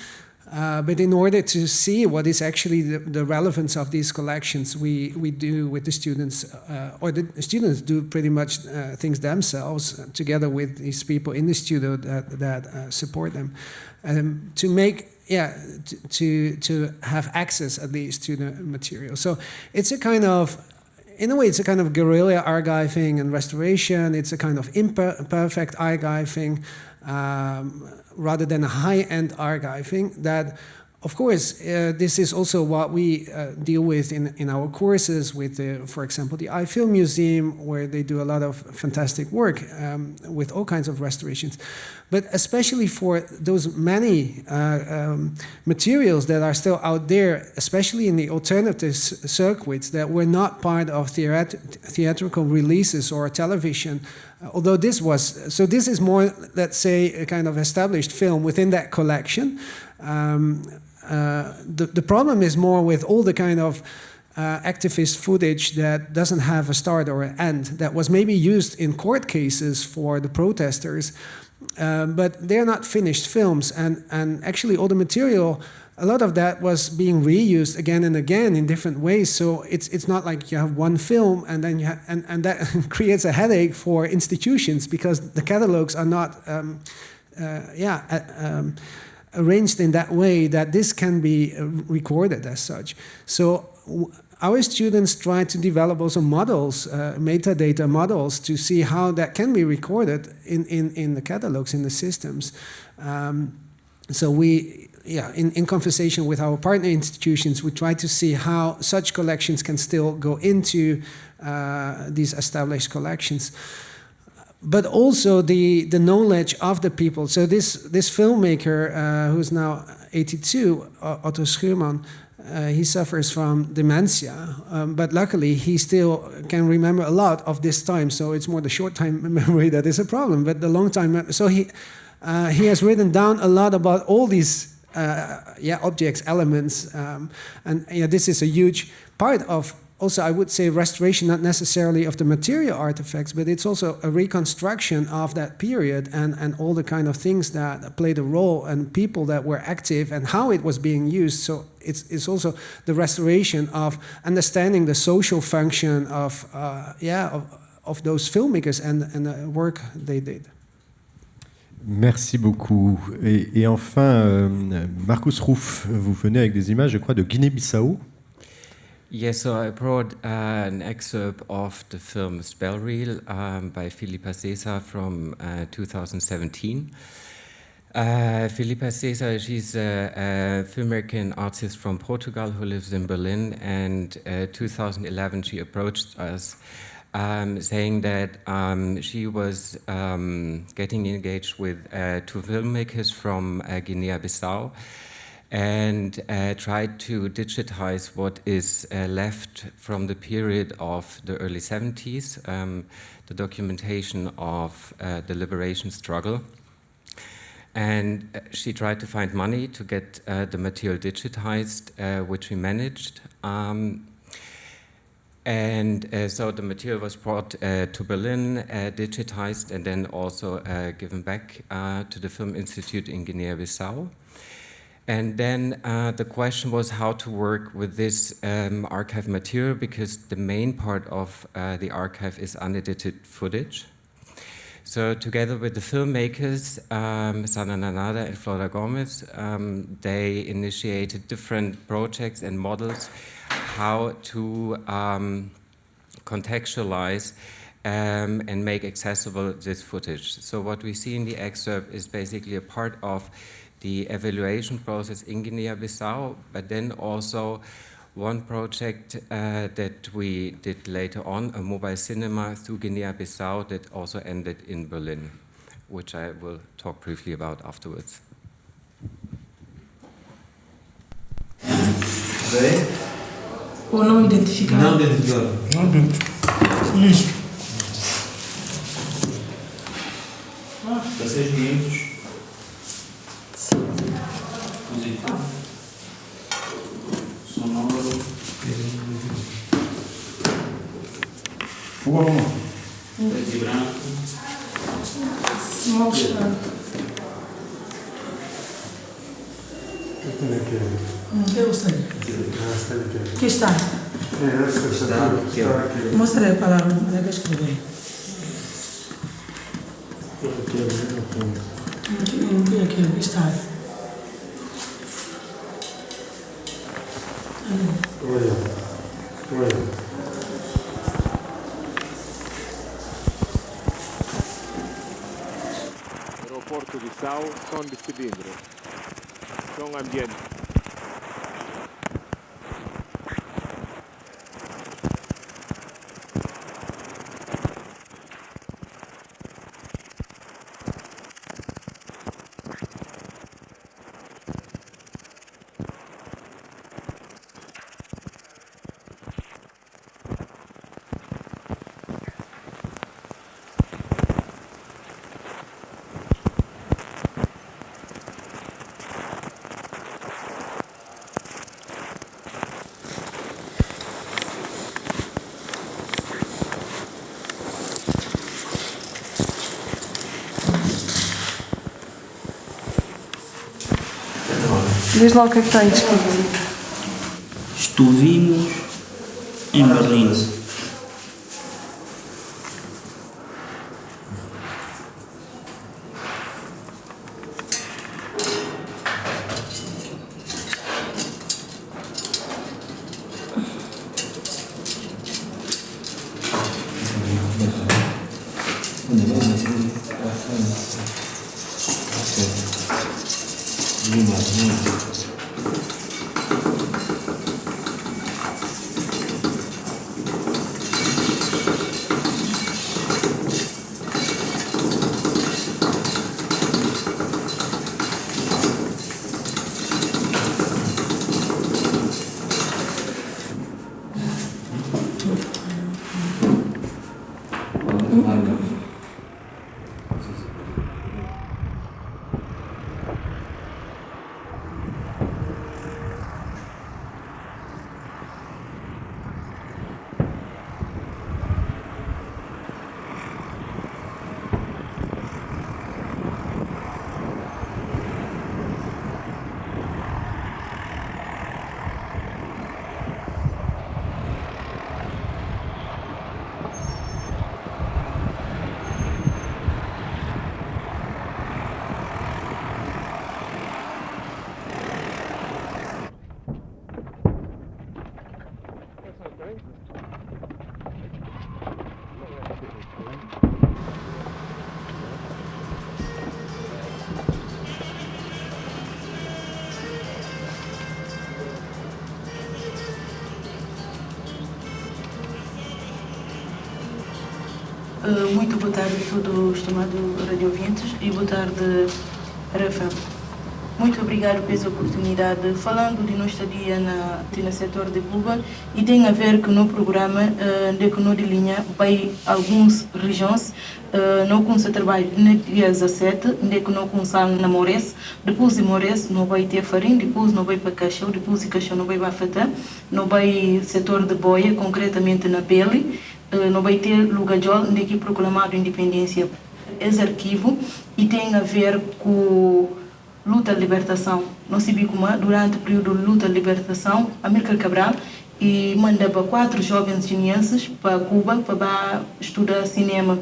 But in order to see what is actually the relevance of these collections, we do with the students, or the students do pretty much things themselves together with these people in the studio that support them, to make to have access at least to the material. So it's a kind of, in a way, it's a kind of guerrilla archiving and restoration. It's a kind of imperfect archiving. Rather than a high-end archiving that, of course, this is also what we deal with in our courses with, for example, the iFilm Museum, where they do a lot of fantastic work with all kinds of restorations. But especially for those many materials that are still out there, especially in the alternative circuits that were not part of theatrical releases or television, although this is more, let's say, a kind of established film within that collection. The problem is more with all the kind of activist footage that doesn't have a start or an end, that was maybe used in court cases for the protesters, but they're not finished films. And actually all the material, a lot of that was being reused again and again in different ways. So it's not like you have one film and then and that creates a headache for institutions, because the catalogs are not arranged in that way that this can be recorded as such. So our students try to develop also models, metadata models, to see how that can be recorded in the catalogs, in the systems. So we, in conversation with our partner institutions, we try to see how such collections can still go into these established collections. But also the knowledge of the people. So this filmmaker, who's now 82, Otto Schuurman, he suffers from dementia, but luckily he still can remember a lot of this time. So it's more the short time memory that is a problem, but the long time. So he has written down a lot about all these objects, elements, and this is a huge part of. Also, I would say restoration, not necessarily of the material artifacts, but it's also a reconstruction of that period and all the kind of things that played a role and people that were active and how it was being used. So it's also the restoration of understanding the social function of those filmmakers and the work they did. Merci beaucoup. Et enfin, Markus Ruff, vous venez avec des images, je crois, de Guinée-Bissau. Yes, so I brought an excerpt of the film Spell Reel by Filipa Cesar from 2017. Filipa Cesar, she's a filmmaker artist from Portugal who lives in Berlin, and 2011 she approached us saying that she was getting engaged with two filmmakers from Guinea-Bissau and tried to digitize what is left from the period of the early 70s, the documentation of the liberation struggle. And she tried to find money to get the material digitized, which we managed. So the material was brought to Berlin, digitized, and then also given back to the Film Institute in Guinea-Bissau. And then the question was how to work with this archive material, because the main part of the archive is unedited footage. So together with the filmmakers, Sana Nanada and Flora Gomez, they initiated different projects and models how to contextualize and make accessible this footage. So what we see in the excerpt is basically a part of the evaluation process in Guinea-Bissau, but then also one project that we did later on, a mobile cinema through Guinea-Bissau that also ended in Berlin, which I will talk briefly about afterwards. Ou não identificado? Não identificado. Não identificado. Lixo. Ah, 16.500. Sonoro. Fogo. Preto e branco. Mostra. Eu gostaria. Aqui está. Mostra a palavra, onde escrever. Aqui está. Aeroporto de Bissau son de cilindro. Son ambiente. Diz lá o que é que está aí escrito. Estuvimos em Berlim. Muito boa tarde a todos, estimados radiovintes, e boa tarde, Rafa. Muito obrigado pela oportunidade. Falando de nossa estadia no setor de Cuba, e tem a ver com no programa de que não de linha vai algumas regiões não com seu trabalho no dia 17, de que não com sal na Mores, depois de Mores não vai ter farinha, depois não vai para Cachau, depois de Cachau não vai para Fatã, não vai setor de boia, concretamente na pele, não vai ter Lugajol, de que proclamado independência. Esse arquivo e tem a ver com luta de libertação. Nós sabemos como durante o período de luta de libertação, Amílcar Cabral e mandava 4 jovens guineenses para Cuba para estudar cinema.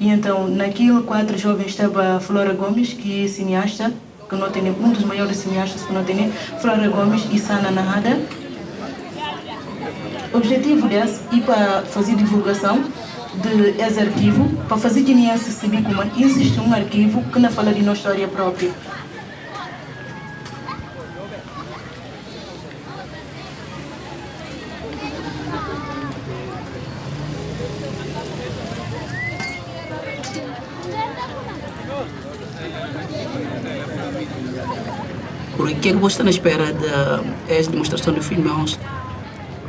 E então, naquilo, 4 jovens estava Flora Gomes, que é cineasta, que não tem um dos maiores cineastas que não tem, Flora Gomes e Sana Nahada. O objetivo desse é para fazer divulgação desse arquivo, para fazer guineenses saber como existe um arquivo que não fala de nossa história própria. O que é que você está na espera da demonstração do filme hoje?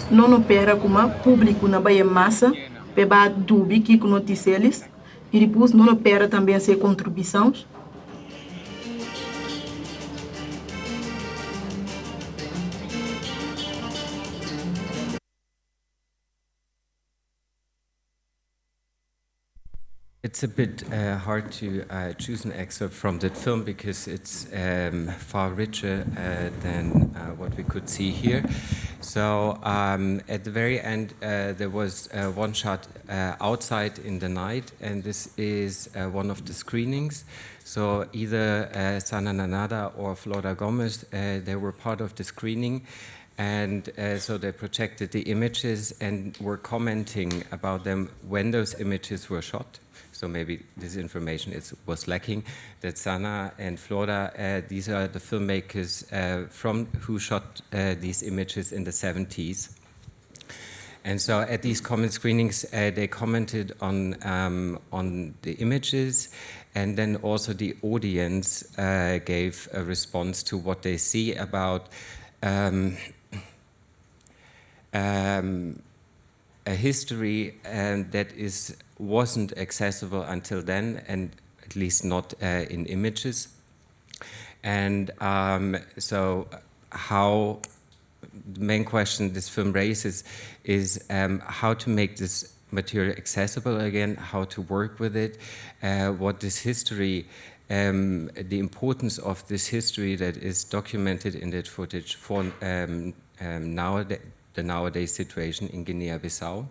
Não opera como público na Bahia Massa, para dubi que notícias e depois não opera também as contribuições. It's a bit hard to choose an excerpt from that film because it's far richer than what we could see here. So at the very end, there was one shot outside in the night, and this is one of the screenings. So either Sana Nanada or Flora Gomez, they were part of the screening. And so they projected the images and were commenting about them when those images were shot. So maybe this information was lacking, that Sana and Flora, these are the filmmakers from who shot these images in the 70s. And so at these common screenings, they commented on the images, and then also the audience gave a response to what they see about a history that wasn't accessible until then, and at least not in images. And so how the main question this film raises is how to make this material accessible again, how to work with it, what this history, the importance of this history that is documented in that footage for the nowadays situation in Guinea-Bissau.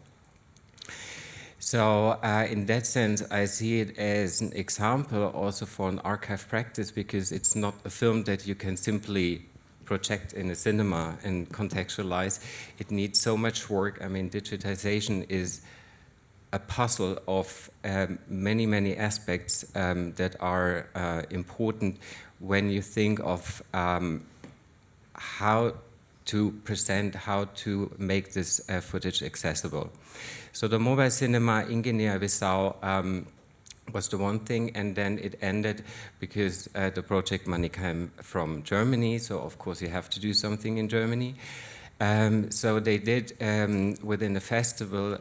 So in that sense, I see it as an example also for an archive practice, because it's not a film that you can simply project in a cinema and contextualize. It needs so much work. I mean, digitization is a puzzle of many, many aspects that are important when you think of how to present, how to make this footage accessible. So the mobile cinema in Guinea-Bissau was the one thing, and then it ended because the project money came from Germany, so of course you have to do something in Germany. So they did, within the festival,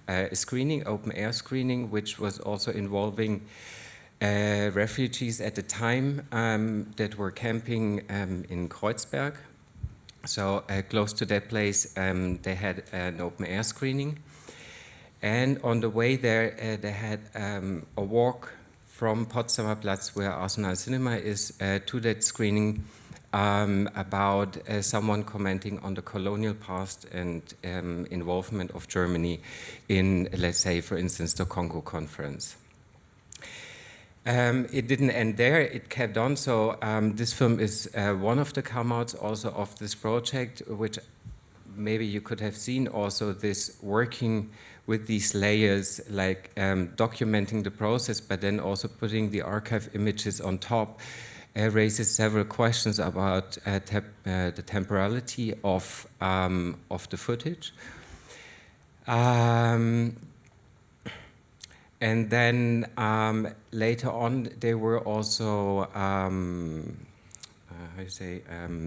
a screening, open air screening, which was also involving refugees at the time that were camping in Kreuzberg. So close to that place, they had an open air screening. And on the way there, they had a walk from Potsdamer Platz, where Arsenal Cinema is, to that screening about someone commenting on the colonial past and involvement of Germany in, let's say, for instance, the Congo Conference. It didn't end there, it kept on, so this film is one of the come-outs also of this project, which maybe you could have seen also, this working with these layers, like documenting the process, but then also putting the archive images on top, raises several questions about the temporality of the footage. And then later on, they were also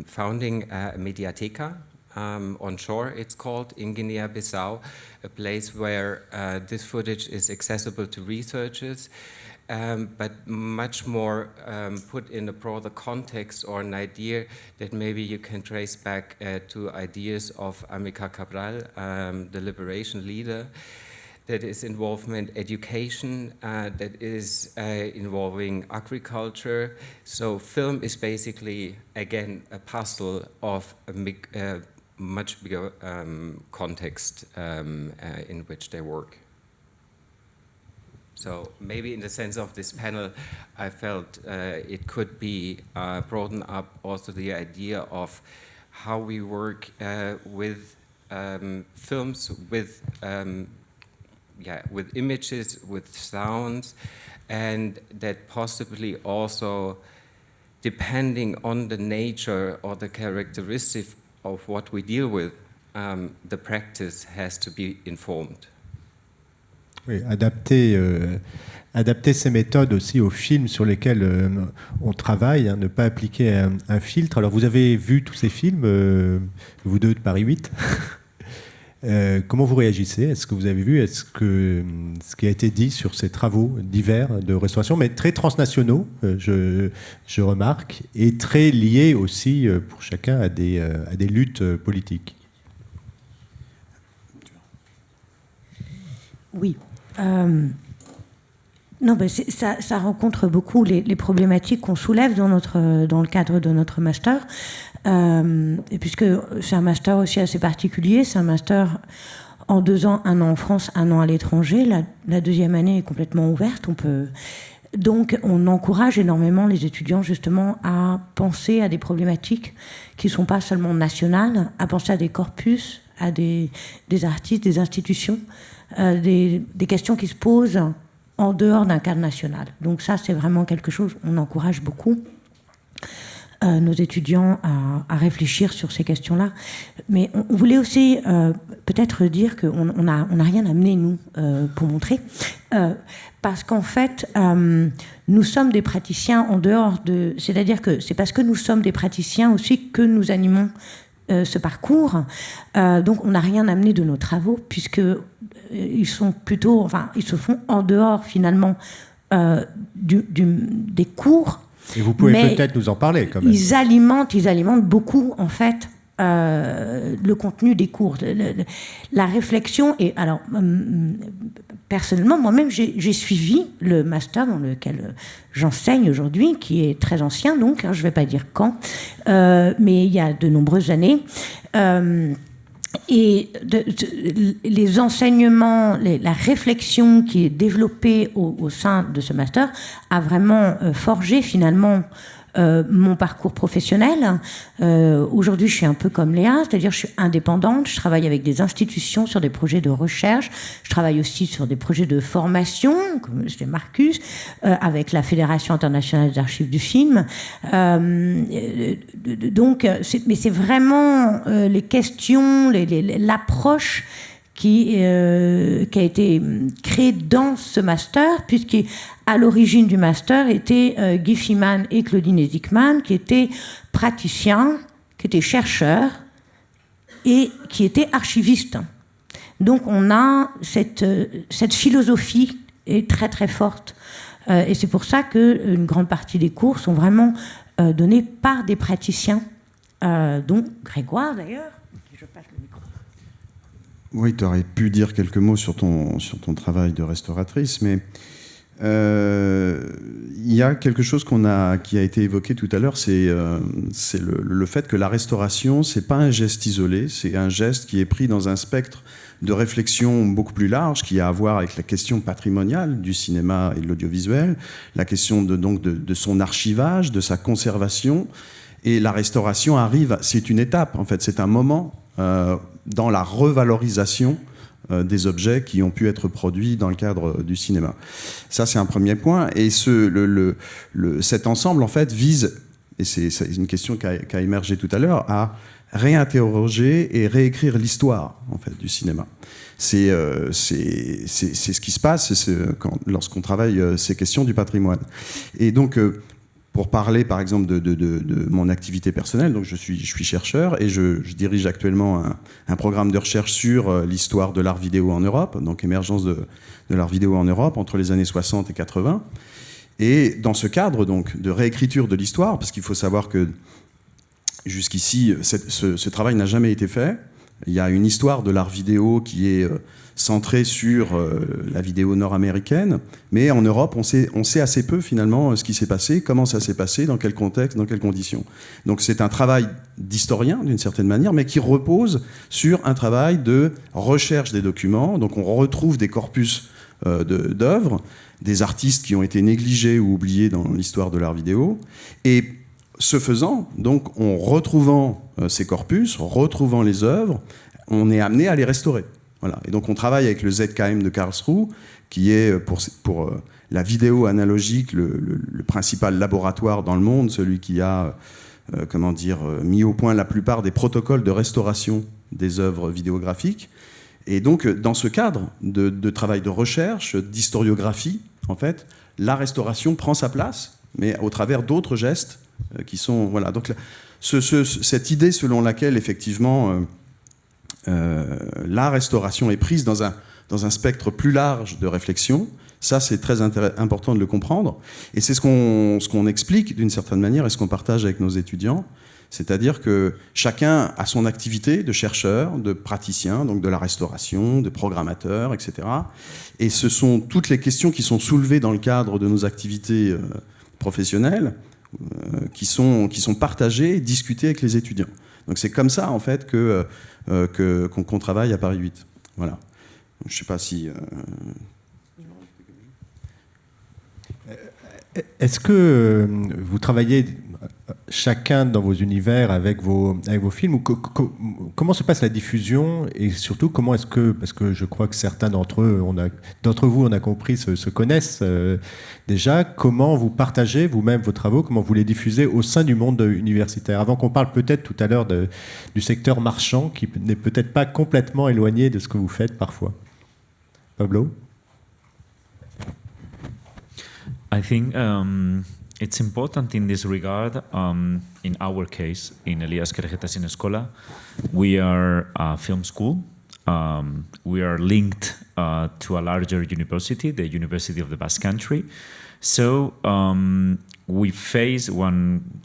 founding a Mediateca on shore, it's called, in Guinea-Bissau, a place where this footage is accessible to researchers, but much more put in a broader context or an idea that maybe you can trace back to ideas of Amilcar Cabral, the liberation leader, that is involvement education, that is involving agriculture. So film is basically, again, a puzzle of a much bigger context in which they work. So maybe in the sense of this panel, I felt it could be broaden up also the idea of how we work with films, with images, with sounds, and that possibly also, depending on the nature or the characteristic of what we deal with, the practice has to be informed. Oui, adapter ces méthodes aussi aux films sur lesquels on travaille, hein, ne pas appliquer un filtre. Alors vous avez vu tous ces films, vous deux de Paris 8. Comment vous réagissez? Est-ce que vous avez vu ce qui a été dit sur ces travaux divers de restauration, mais très transnationaux, je remarque, et très liés aussi pour chacun à des luttes politiques? Oui. Non, ben ça rencontre beaucoup les problématiques qu'on soulève dans le cadre de notre master. Et puisque c'est un master aussi assez particulier, c'est un master en 2 ans, 1 an en France, 1 an à l'étranger. La deuxième année est complètement ouverte. Donc on encourage énormément les étudiants justement à penser à des problématiques qui ne sont pas seulement nationales, à penser à des corpus, à des artistes, des institutions, des questions qui se posent en dehors d'un cadre national. Donc ça, c'est vraiment quelque chose, on encourage beaucoup nos étudiants à réfléchir sur ces questions-là. Mais on voulait aussi peut-être dire qu'on n'a rien amené, nous, pour montrer. Parce qu'en fait, nous sommes des praticiens en dehors de... C'est-à-dire que c'est parce que nous sommes des praticiens aussi que nous animons ce parcours. Donc on n'a rien amené de nos travaux, puisqu'ils sont plutôt... Enfin, ils se font en dehors, finalement, des cours. Et vous pouvez peut-être nous en parler, quand même. Ils alimentent beaucoup, en fait, le contenu des cours. La réflexion... Et alors, personnellement, moi-même, j'ai suivi le master dans lequel j'enseigne aujourd'hui, qui est très ancien, donc, je ne vais pas dire quand, mais il y a de nombreuses années. Et les enseignements, la réflexion qui est développée au sein de ce master a vraiment forgé finalement mon parcours professionnel. Aujourd'hui, je suis un peu comme Léa, c'est-à-dire je suis indépendante, je travaille avec des institutions sur des projets de recherche, je travaille aussi sur des projets de formation, comme c'était Markus, avec la Fédération internationale des archives du film. Donc, mais c'est vraiment les questions, l'approche qui a été créée dans ce master, puisqu'à l'origine du master étaient Guy Fiman et Claudine Ezikman, qui étaient praticiens, qui étaient chercheurs et qui étaient archivistes. Donc on a cette philosophie est très très forte. Et c'est pour ça qu'une grande partie des cours sont vraiment donnés par des praticiens, dont Grégoire d'ailleurs. Je passe le micro. Oui, tu aurais pu dire quelques mots sur ton travail de restauratrice, mais il y a quelque chose qui a été évoqué tout à l'heure, c'est le fait que la restauration, c'est pas un geste isolé, c'est un geste qui est pris dans un spectre de réflexion beaucoup plus large, qui a à voir avec la question patrimoniale du cinéma et de l'audiovisuel, la question de son archivage, de sa conservation, et la restauration arrive, c'est une étape, en fait, c'est un moment dans la revalorisation des objets qui ont pu être produits dans le cadre du cinéma. Ça, c'est un premier point. Et cet ensemble, en fait, vise, et c'est une question qui a émergé tout à l'heure, à réinterroger et réécrire l'histoire en fait, du cinéma. C'est ce qui se passe lorsqu'on travaille ces questions du patrimoine. Et donc, pour parler par exemple de mon activité personnelle, donc je suis chercheur et je dirige actuellement un programme de recherche sur l'histoire de l'art vidéo en Europe, donc émergence de l'art vidéo en Europe entre les années 60 et 80. Et dans ce cadre donc, de réécriture de l'histoire, parce qu'il faut savoir que jusqu'ici, ce travail n'a jamais été fait. Il y a une histoire de l'art vidéo qui est centrée sur la vidéo nord-américaine, mais en Europe, on sait assez peu finalement ce qui s'est passé, comment ça s'est passé, dans quel contexte, dans quelles conditions. Donc c'est un travail d'historien d'une certaine manière, mais qui repose sur un travail de recherche des documents. Donc on retrouve des corpus d'œuvres, des artistes qui ont été négligés ou oubliés dans l'histoire de l'art vidéo, et ce faisant, donc, en retrouvant ces corpus, retrouvant les œuvres, on est amené à les restaurer. Voilà. Et donc on travaille avec le ZKM de Karlsruhe, qui est pour la vidéo analogique le principal laboratoire dans le monde, celui qui a mis au point la plupart des protocoles de restauration des œuvres vidéographiques. Et donc dans ce cadre de travail de recherche, d'historiographie, en fait, la restauration prend sa place, mais au travers d'autres gestes qui sont... Voilà. Donc cette idée selon laquelle, effectivement, la restauration est prise dans un spectre plus large de réflexion, ça, c'est très important de le comprendre. Et c'est ce qu'on explique, d'une certaine manière, et ce qu'on partage avec nos étudiants. C'est-à-dire que chacun a son activité de chercheur, de praticien, donc de la restauration, de programmateur, etc. Et ce sont toutes les questions qui sont soulevées dans le cadre de nos activités professionnelles qui sont partagées et discutées avec les étudiants. Donc c'est comme ça, en fait, qu'on travaille à Paris 8. Voilà. Je ne sais pas si... Est-ce que vous travaillez chacun dans vos univers avec vos films, ou comment se passe la diffusion, et surtout comment est-ce que, parce que je crois que certains d'entre vous, on a compris, se connaissent déjà, comment vous partagez vous-même vos travaux, comment vous les diffusez au sein du monde universitaire, avant qu'on parle peut-être tout à l'heure du secteur marchand qui n'est peut-être pas complètement éloigné de ce que vous faites parfois. Pablo? I think it's important in this regard. In our case, in Elias Querejeta Cine Escola, we are a film school. We are linked to a larger university, the University of the Basque Country. So we face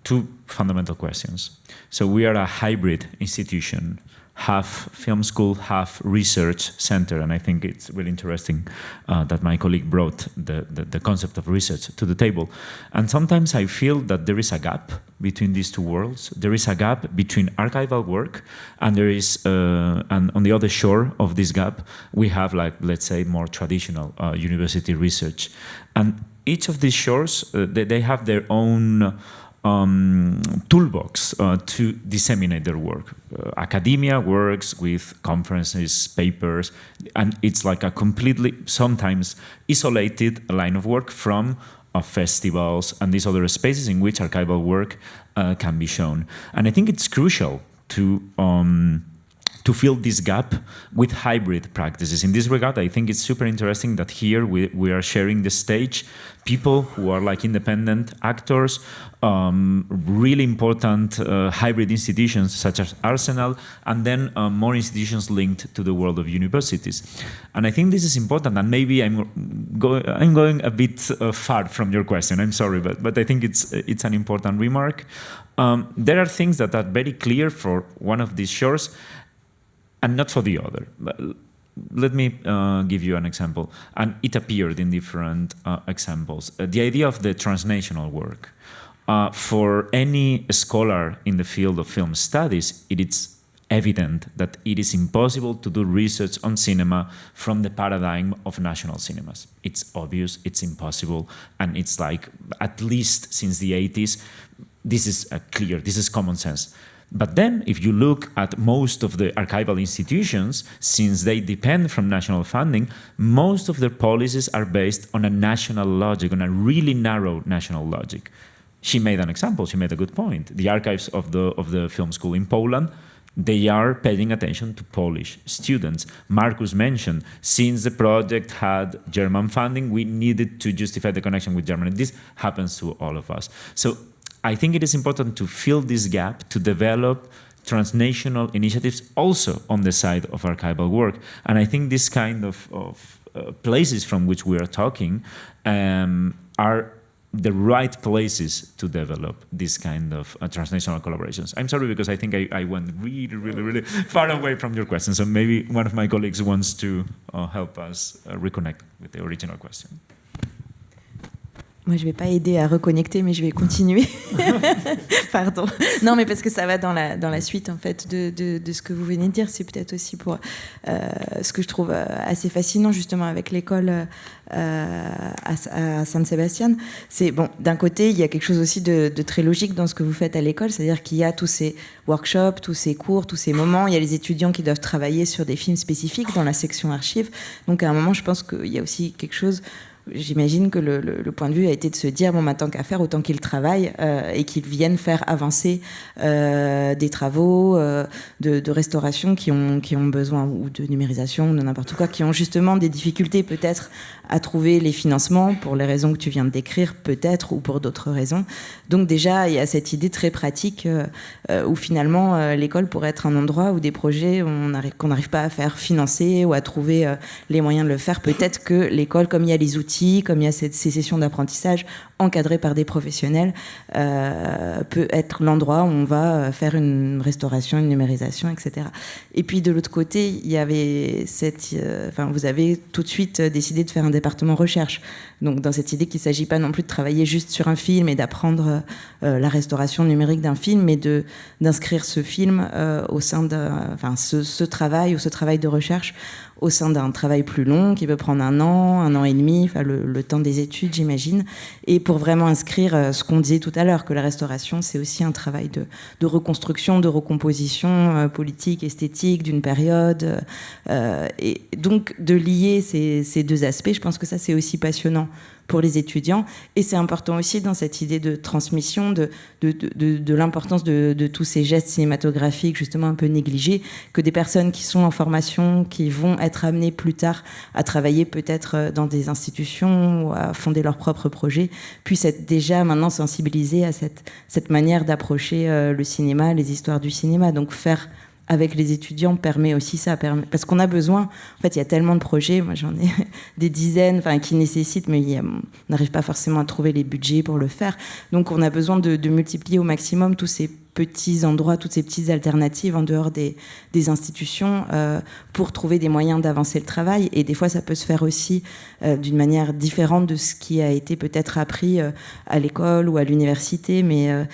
two fundamental questions. So we are a hybrid institution, half film school, half research center, and I think it's really interesting that my colleague brought the concept of research to the table. And sometimes I feel that there is a gap between these two worlds. There is a gap between archival work, and there is, and on the other shore of this gap, we have, like, let's say, more traditional university research. And each of these shores, they have their own toolbox to disseminate their work. Academia works with conferences, papers, and it's like a completely, sometimes isolated line of work from festivals and these other spaces in which archival work can be shown. And I think it's crucial to fill this gap with hybrid practices. In this regard, I think it's super interesting that here we are sharing the stage, people who are like independent actors, really important hybrid institutions such as Arsenal, and then more institutions linked to the world of universities. And I think this is important, and maybe I'm going a bit far from your question, I'm sorry, but I think it's an important remark. There are things that are very clear for one of these shores, and not for the other. Let me give you an example. And it appeared in different examples. The idea of the transnational work. For any scholar in the field of film studies, it is evident that it is impossible to do research on cinema from the paradigm of national cinemas. It's obvious, it's impossible, and it's like, at least since the 80s, this is clear, this is common sense. But then, if you look at most of the archival institutions, since they depend from national funding, most of their policies are based on a national logic, on a really narrow national logic. She made an example, she made a good point. The archives of the film school in Poland they are paying attention to Polish students. Markus mentioned, since the project had German funding, we needed to justify the connection with Germany. This happens to all of us. So I think it is important to fill this gap, to develop transnational initiatives also on the side of archival work. And I think this kind of places from which we are talking are the right places to develop this kind of transnational collaborations. I'm sorry, because I think I went really far away from your question. So maybe one of my colleagues wants to help us reconnect with the original question. Moi, je ne vais pas aider à reconnecter, mais je vais continuer. Pardon. Non, mais parce que ça va dans la suite, en fait, de ce que vous venez de dire. C'est peut-être aussi pour ce que je trouve assez fascinant, justement, avec l'école à San Sébastian. C'est, bon, d'un côté, il y a quelque chose aussi de très logique dans ce que vous faites à l'école, c'est-à-dire qu'il y a tous ces workshops, tous ces cours, tous ces moments. Il y a les étudiants qui doivent travailler sur des films spécifiques dans la section archives. Donc, à un moment, je pense qu'il y a aussi quelque chose... J'imagine que le point de vue a été de se dire, bon, tant qu'à faire, autant qu'ils travaillent et qu'ils viennent faire avancer des travaux de restauration qui ont besoin, ou de numérisation, ou de n'importe quoi, qui ont justement des difficultés peut-être à trouver les financements pour les raisons que tu viens de décrire, peut-être, ou pour d'autres raisons. Donc déjà, il y a cette idée très pratique où finalement l'école pourrait être un endroit où des projets qu'on n'arrive pas à faire financer ou à trouver les moyens de le faire. Peut-être que l'école, comme il y a les outils, comme il y a ces sessions d'apprentissage encadrées par des professionnels, peut être l'endroit où on va faire une restauration, une numérisation, etc. Et puis de l'autre côté, il y avait vous avez tout de suite décidé de faire un département recherche. Donc dans cette idée qu'il ne s'agit pas non plus de travailler juste sur un film et d'apprendre la restauration numérique d'un film, mais d'inscrire ce film au sein ce travail de recherche au sein d'un travail plus long qui peut prendre 1 an et demi, le temps des études, j'imagine, et pour vraiment inscrire ce qu'on disait tout à l'heure, que la restauration, c'est aussi un travail de reconstruction, de recomposition politique, esthétique d'une période, et donc de lier ces deux aspects, je pense que ça, c'est aussi passionnant pour les étudiants, et c'est important aussi dans cette idée de transmission, de l'importance de tous ces gestes cinématographiques justement un peu négligés, que des personnes qui sont en formation, qui vont être amenées plus tard à travailler peut-être dans des institutions ou à fonder leurs propres projets, puissent être déjà maintenant sensibilisées à cette manière d'approcher le cinéma, les histoires du cinéma. Donc faire avec les étudiants permet aussi ça, parce qu'on a besoin, en fait il y a tellement de projets, moi j'en ai des dizaines qui nécessitent, mais on n'arrive pas forcément à trouver les budgets pour le faire, donc on a besoin de multiplier au maximum tous ces petits endroits, toutes ces petites alternatives en dehors des institutions pour trouver des moyens d'avancer le travail, et des fois ça peut se faire aussi d'une manière différente de ce qui a été peut-être appris à l'école ou à l'université, mais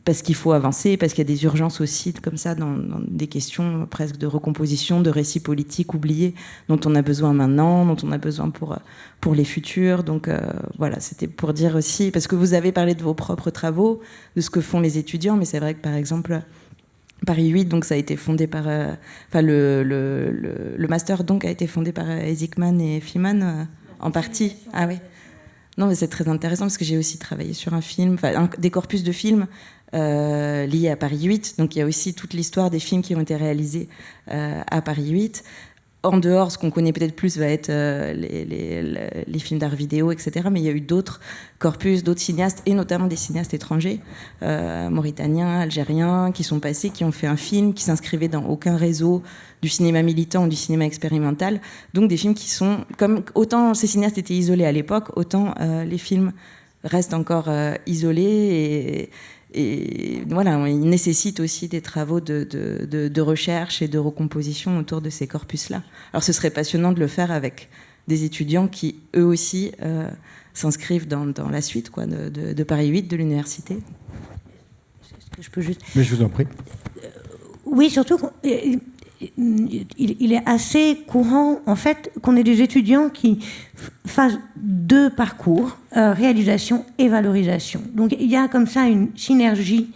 parce qu'il faut avancer, parce qu'il y a des urgences aussi comme ça dans des questions presque de recomposition, de récits politiques oubliés dont on a besoin maintenant, dont on a besoin pour les futurs. Donc voilà, c'était pour dire aussi, parce que vous avez parlé de vos propres travaux, de ce que font les étudiants, mais c'est vrai que par exemple Paris 8, donc ça a été fondé par le master donc a été fondé par Ezikman et Fiman en partie. Ah oui. Non, mais c'est très intéressant parce que j'ai aussi travaillé sur un film, des corpus de films liés à Paris 8. Donc il y a aussi toute l'histoire des films qui ont été réalisés à Paris 8. En dehors, ce qu'on connaît peut-être plus va être les films d'art vidéo, etc. Mais il y a eu d'autres corpus, d'autres cinéastes, et notamment des cinéastes étrangers, mauritaniens, algériens, qui sont passés, qui ont fait un film qui s'inscrivait dans aucun réseau du cinéma militant ou du cinéma expérimental. Donc des films qui sont... autant ces cinéastes étaient isolés à l'époque, autant les films restent encore isolés et voilà, il nécessite aussi des travaux de recherche et de recomposition autour de ces corpus-là. Alors ce serait passionnant de le faire avec des étudiants qui, eux aussi, s'inscrivent dans la suite de Paris 8, de l'université. Est-ce que je peux juste... Mais je vous en prie. Oui, surtout... Il est assez courant, en fait, qu'on ait des étudiants qui fassent 2 parcours, réalisation et valorisation. Donc, il y a comme ça une synergie.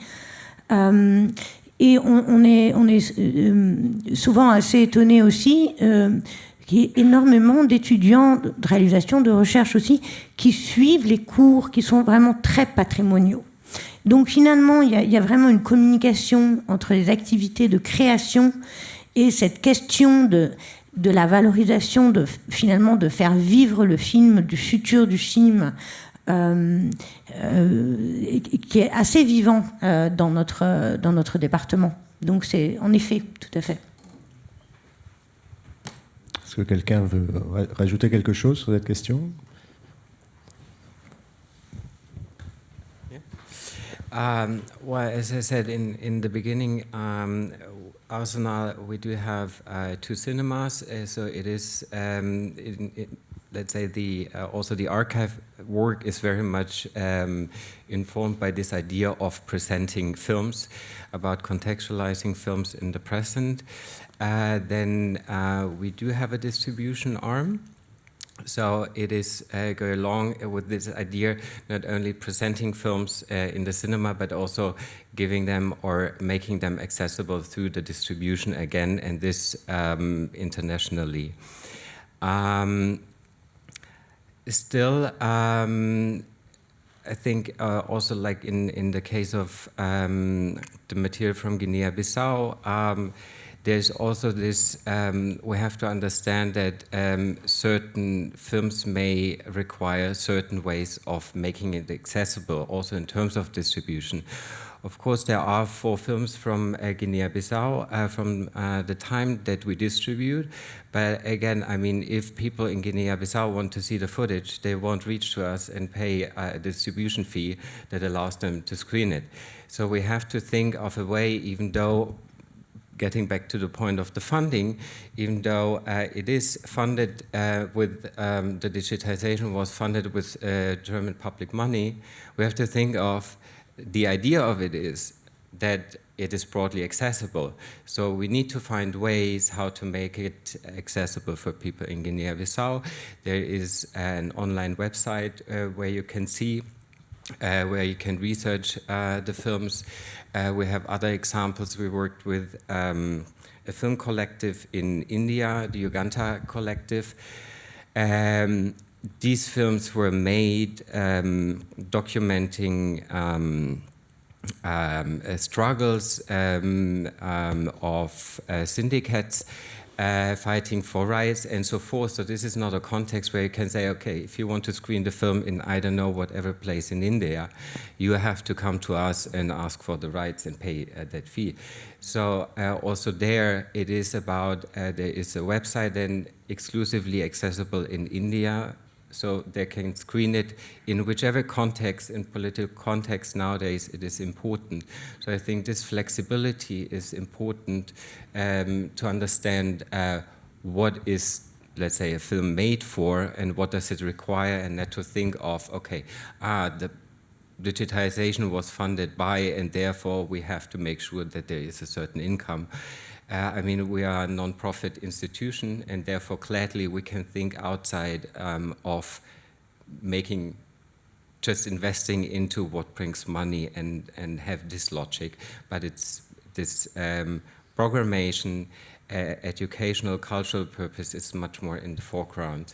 Et on est souvent assez étonné aussi qu'il y ait énormément d'étudiants de réalisation, de recherche aussi, qui suivent les cours qui sont vraiment très patrimoniaux. Donc finalement, il y a vraiment une communication entre les activités de création et cette question de la valorisation, finalement de faire vivre le film, du futur du film, qui est assez vivant dans notre département. Donc c'est en effet, tout à fait. Est-ce que quelqu'un veut rajouter quelque chose sur cette question? Well, as I said in the beginning, Arsenal, we do have 2 cinemas, so it is, let's say, also the archive work is very much informed by this idea of presenting films, about contextualizing films in the present. Then we do have a distribution arm. So it is going along with this idea, not only presenting films in the cinema, but also giving them or making them accessible through the distribution again, and this internationally. Still, I think also like in the case of the material from Guinea-Bissau, there's also this, we have to understand that certain films may require certain ways of making it accessible, also in terms of distribution. Of course, there are 4 films from Guinea-Bissau from the time that we distribute. But again, I mean, if people in Guinea-Bissau want to see the footage, they won't reach to us and pay a distribution fee that allows them to screen it. So we have to think of a way, even though getting back to the point of the funding, even though it is funded with, the digitization was funded with German public money, we have to think of, the idea of it is that it is broadly accessible. So we need to find ways how to make it accessible for people in Guinea-Bissau. There is an online website where you can see, where you can research the films. We have other examples. We worked with a film collective in India, the Uganda Collective. These films were made documenting struggles of syndicates fighting for rights and so forth. So this is not a context where you can say, okay, if you want to screen the film in, I don't know, whatever place in India, you have to come to us and ask for the rights and pay that fee. So also there, it is about, there is a website then exclusively accessible in India, so they can screen it in whichever context, in political context nowadays, it is important. So I think this flexibility is important to understand what is, let's say, a film made for and what does it require, and not to think of, okay, the digitization was funded by, and therefore we have to make sure that there is a certain income. I mean, we are a non-profit institution, and therefore gladly we can think outside of making, just investing into what brings money and have this logic. But it's this programmation, educational, cultural purpose is much more in the foreground.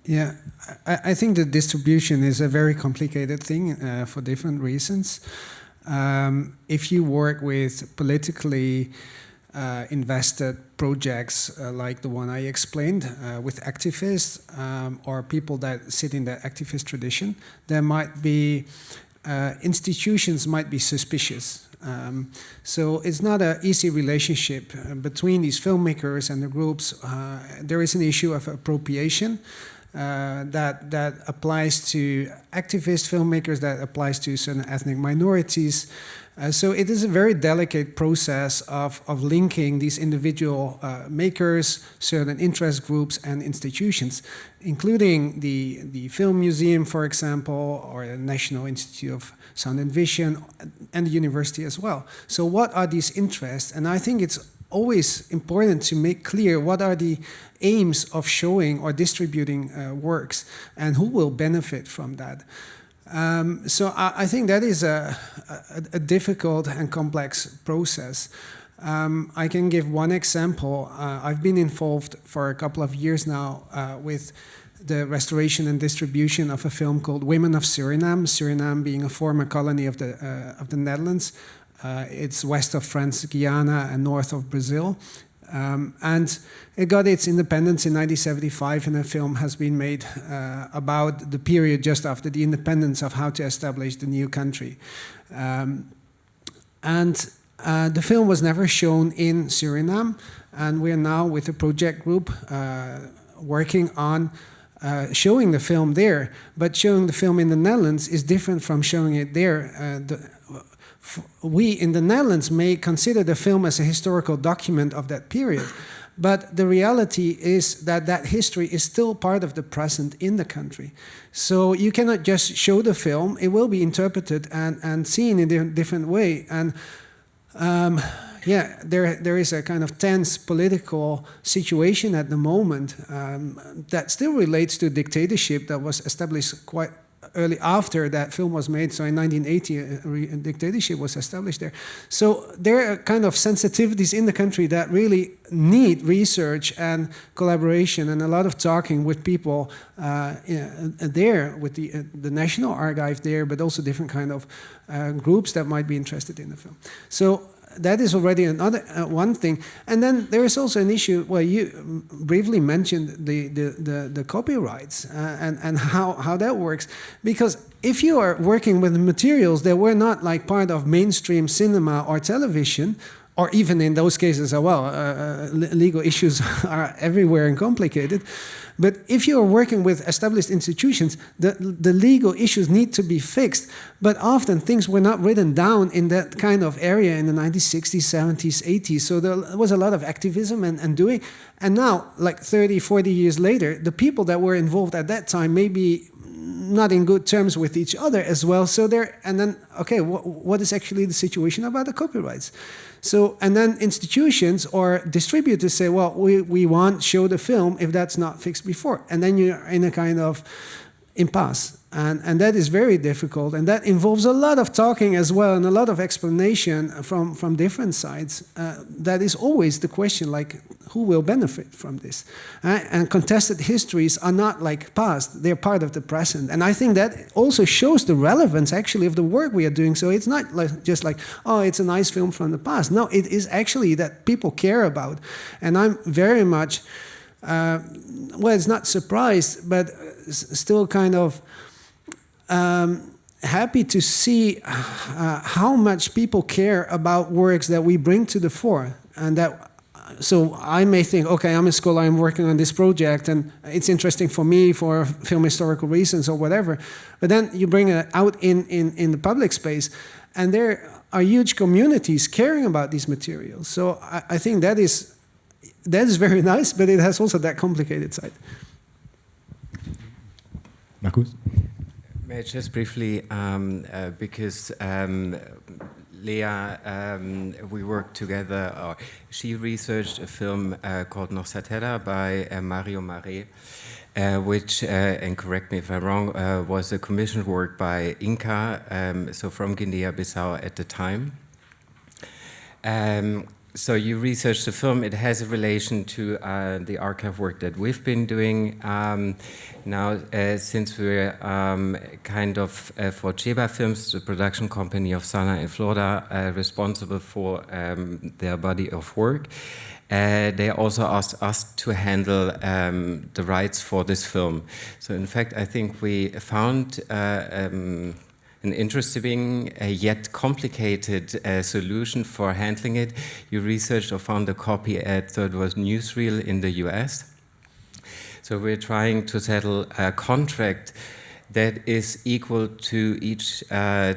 Yeah, I think the distribution is a very complicated thing for different reasons. If you work with politically invested projects like the one I explained with activists or people that sit in the activist tradition, there might be institutions might be suspicious. So it's not an easy relationship between these filmmakers and the groups. There is an issue of appropriation. That applies to activist filmmakers, that applies to certain ethnic minorities. So it is a very delicate process of linking these individual makers, certain interest groups and institutions, including the Film Museum, for example, or the National Institute of Sound and Vision, and the University as well. So what are these interests? And I think it's always important to make clear what are the aims of showing or distributing works and who will benefit from that. So I think that is a difficult and complex process. I can give one example. I've been involved for a couple of years now with the restoration and distribution of a film called Women of Suriname, Suriname being a former colony of the Netherlands. It's west of France, Guyana, and north of Brazil. And it got its independence in 1975, and a film has been made about the period just after the independence of how to establish the new country. The film was never shown in Suriname, and we're now with a project group working on showing the film there. But showing the film in the Netherlands is different from showing it there. We in the Netherlands may consider the film as a historical document of that period, but the reality is that that history is still part of the present in the country. So you cannot just show the film, it will be interpreted and seen in a different way. And there is a kind of tense political situation at the moment that still relates to dictatorship that was established quite early after that film was made. So in 1980, a dictatorship was established there. So there are kind of sensitivities in the country that really need research and collaboration and a lot of talking with people there, with the National Archive there, but also different kind of groups that might be interested in the film. So that is already another one thing. And then there is also an issue where you briefly mentioned the copyrights and how that works. Because if you are working with materials that were not like part of mainstream cinema or television, or even in those cases as well, legal issues are everywhere and complicated. But if you are working with established institutions, the legal issues need to be fixed. But often things were not written down in that kind of area in the 1960s, 70s, 80s. So there was a lot of activism and doing. And now, like 30, 40 years later, the people that were involved at that time may be not in good terms with each other as well. So what is actually the situation about the copyrights? So, and then institutions or distributors say, well, we won't show the film if that's not fixed before. And then you're in a kind of impasse. And that is very difficult. And that involves a lot of talking as well and a lot of explanation from different sides. That is always the question, like, who will benefit from this? And contested histories are not like past, they're part of the present. And I think that also shows the relevance actually of the work we are doing. So it's not like, just like, oh, it's a nice film from the past. No, it is actually that people care about. And I'm very much, it's not surprised, but still kind of happy to see how much people care about works that we bring to the fore. And that, so I may think, okay, I'm a scholar, I'm working on this project, and it's interesting for me for film historical reasons or whatever. But then you bring it out in the public space, and there are huge communities caring about these materials. So I think that is very nice, but it has also that complicated side. Markus? May I just briefly, because Léa, we worked together, she researched a film called Nossa Terra by Mario Marais, which, and correct me if I'm wrong, was a commissioned work by Inca, so from Guinea-Bissau at the time. So you researched the film. It has a relation to the archive work that we've been doing. Now, since we're kind of, for Cheba Films, the production company of Sana in Florida, responsible for their body of work, they also asked us to handle the rights for this film. So in fact, I think we found an interesting yet complicated solution for handling it. You researched or found a copy at Third World Newsreel in the US. So we're trying to settle a contract that is equal to each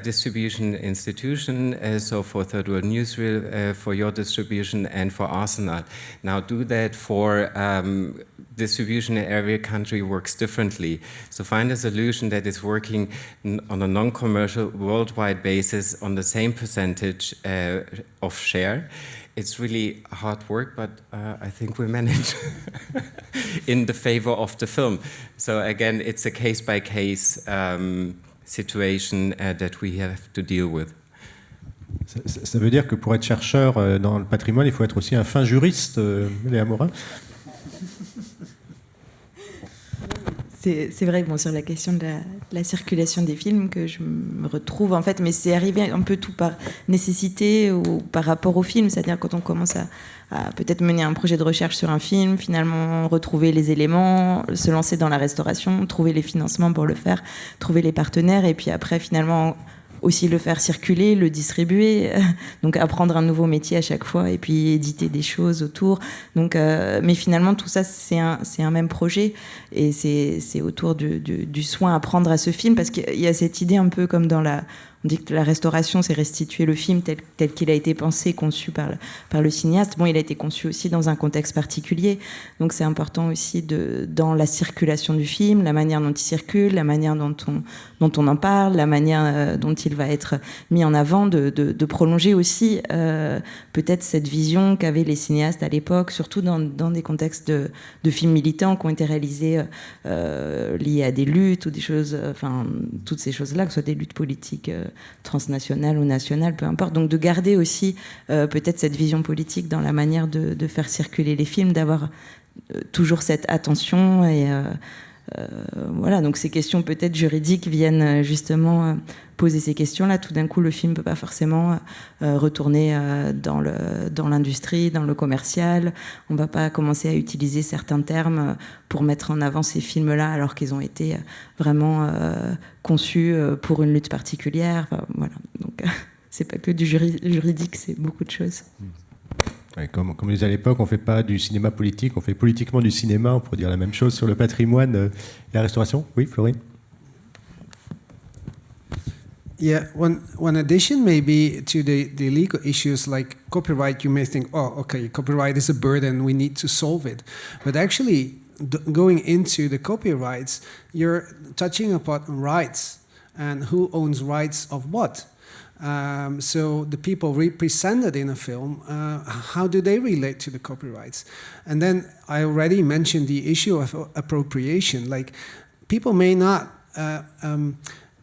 distribution institution, so for Third World Newsreel, for your distribution, and for Arsenal. Now do that for distribution in every country works differently. So find a solution that is working on a non-commercial worldwide basis on the same percentage of share. It's really hard work, but I think we manage in the favor of the film. So again, it's a case-by-case situation that we have to deal with. Ça veut dire que pour être chercheur dans le patrimoine, il faut être aussi un fin juriste, Léa Morin. C'est vrai, bon, sur la question de la circulation des films, que je me retrouve en fait, mais c'est arrivé un peu tout par nécessité ou par rapport au film, c'est-à-dire quand on commence à peut-être mener un projet de recherche sur un film, finalement retrouver les éléments, se lancer dans la restauration, trouver les financements pour le faire, trouver les partenaires, et puis après finalement aussi le faire circuler, le distribuer, donc apprendre un nouveau métier à chaque fois et puis éditer des choses autour. Donc, mais finalement, tout ça, c'est un même projet et c'est autour du soin à prendre à ce film, parce qu'il y a cette idée un peu comme dans on dit que la restauration, c'est restituer le film tel qu'il a été pensé, conçu par le cinéaste. Bon, il a été conçu aussi dans un contexte particulier, donc c'est important aussi dans la circulation du film, la manière dont il circule, la manière dont on en parle, la manière dont il va être mis en avant, de prolonger aussi peut-être cette vision qu'avaient les cinéastes à l'époque, surtout dans des contextes de films militants qui ont été réalisés liés à des luttes ou des choses, enfin toutes ces choses-là, que ce soit des luttes politiques transnationales ou nationales, peu importe. Donc de garder aussi peut-être cette vision politique dans la manière de faire circuler les films, d'avoir toujours cette attention et voilà, donc ces questions peut-être juridiques viennent justement poser ces questions-là. Tout d'un coup, le film ne peut pas forcément retourner dans l'industrie, dans le commercial. On ne va pas commencer à utiliser certains termes pour mettre en avant ces films-là alors qu'ils ont été vraiment conçus pour une lutte particulière. Enfin, voilà. Donc, c'est pas que du juridique, c'est beaucoup de choses. Ouais, comme on disait à l'époque, on ne fait pas du cinéma politique, on fait politiquement du cinéma. On pourrait dire la même chose sur le patrimoine et la restauration. Oui, Floris? Yeah, one addition maybe to the legal issues like copyright, you may think, oh, okay, copyright is a burden, we need to solve it. But actually, going into the copyrights, you're touching upon rights and who owns rights of what. So the people represented in a film, how do they relate to the copyrights? And then I already mentioned the issue of appropriation. Like, people may not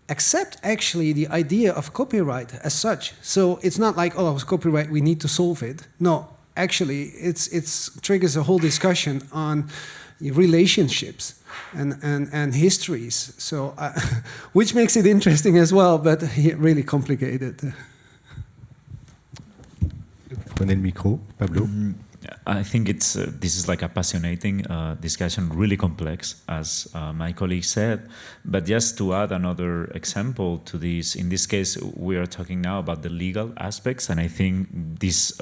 accept actually the idea of copyright as such. So it's not like, oh, it's copyright, we need to solve it. No, actually, it's triggers a whole discussion on relationships and histories, so which makes it interesting as well, but really complicated. Prenez le micro, Pablo. I think this is like a fascinating discussion, really complex, as my colleague said. But just to add another example to this, in this case, we are talking now about the legal aspects, and I think this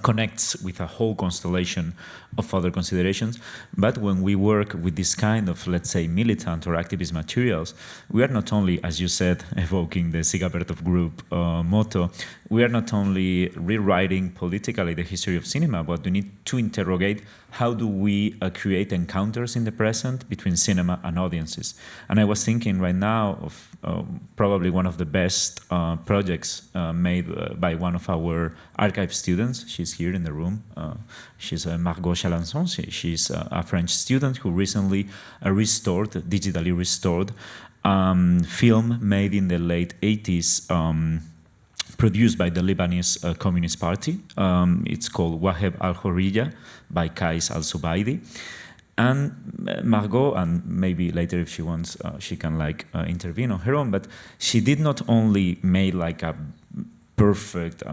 connects with a whole constellation of other considerations. But when we work with this kind of, let's say, militant or activist materials, we are not only, as you said, evoking the Sigabertov Group motto, we are not only rewriting politically the history of cinema, but we need to interrogate how do we create encounters in the present between cinema and audiences. And I was thinking right now of probably one of the best projects made by one of our archive students. She's here in the room. She's Margot Chalençon. She's a French student who recently digitally restored film made in the late 80s, produced by the Lebanese Communist Party. It's called Waheb al-Hurriya by Kais al-Subaidi. And Margot, and maybe later if she wants, she can intervene on her own, but she did not only make like a perfect,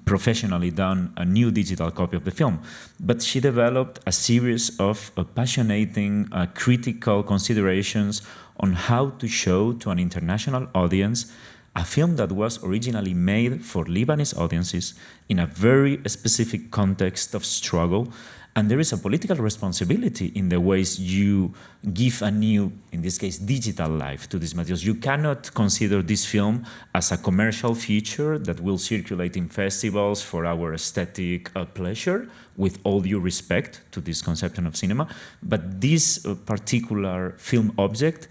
professionally done a new digital copy of the film, but she developed a series of passionating, critical considerations on how to show to an international audience a film that was originally made for Lebanese audiences in a very specific context of struggle. And there is a political responsibility in the ways you give a new, in this case, digital life to these materials. You cannot consider this film as a commercial feature that will circulate in festivals for our aesthetic pleasure, with all due respect to this conception of cinema. But this particular film object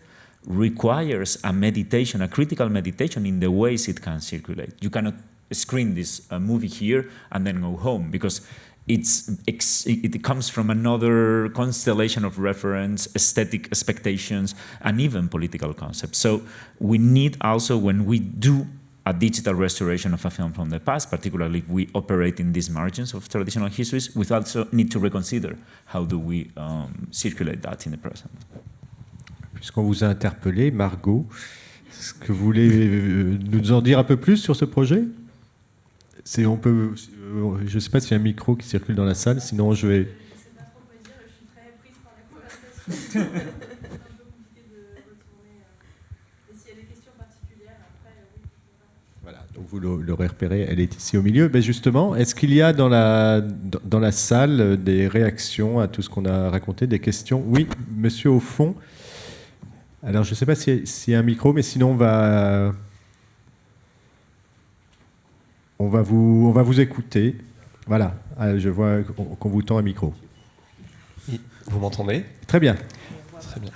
requires a meditation, a critical meditation in the ways it can circulate. You cannot screen this movie here and then go home, because it comes from another constellation of reference, aesthetic expectations, and even political concepts. So we need also, when we do a digital restoration of a film from the past, particularly if we operate in these margins of traditional histories, we also need to reconsider how do we circulate that in the present. Puisqu'on vous a interpellé, Margot, est-ce que vous voulez nous en dire un peu plus sur ce projet ? Je ne sais pas s'il y a un micro qui circule dans la salle, sinon je vais... Voilà, donc vous l'aurez repéré, elle est ici au milieu. Ben justement, est-ce qu'il y a dans la salle des réactions à tout ce qu'on a raconté, des questions ? Oui, monsieur au fond. Alors je ne sais pas s'il y a un micro, mais sinon on va vous écouter. Voilà, je vois qu'on vous tend un micro. Vous m'entendez ? Très bien. Très bien.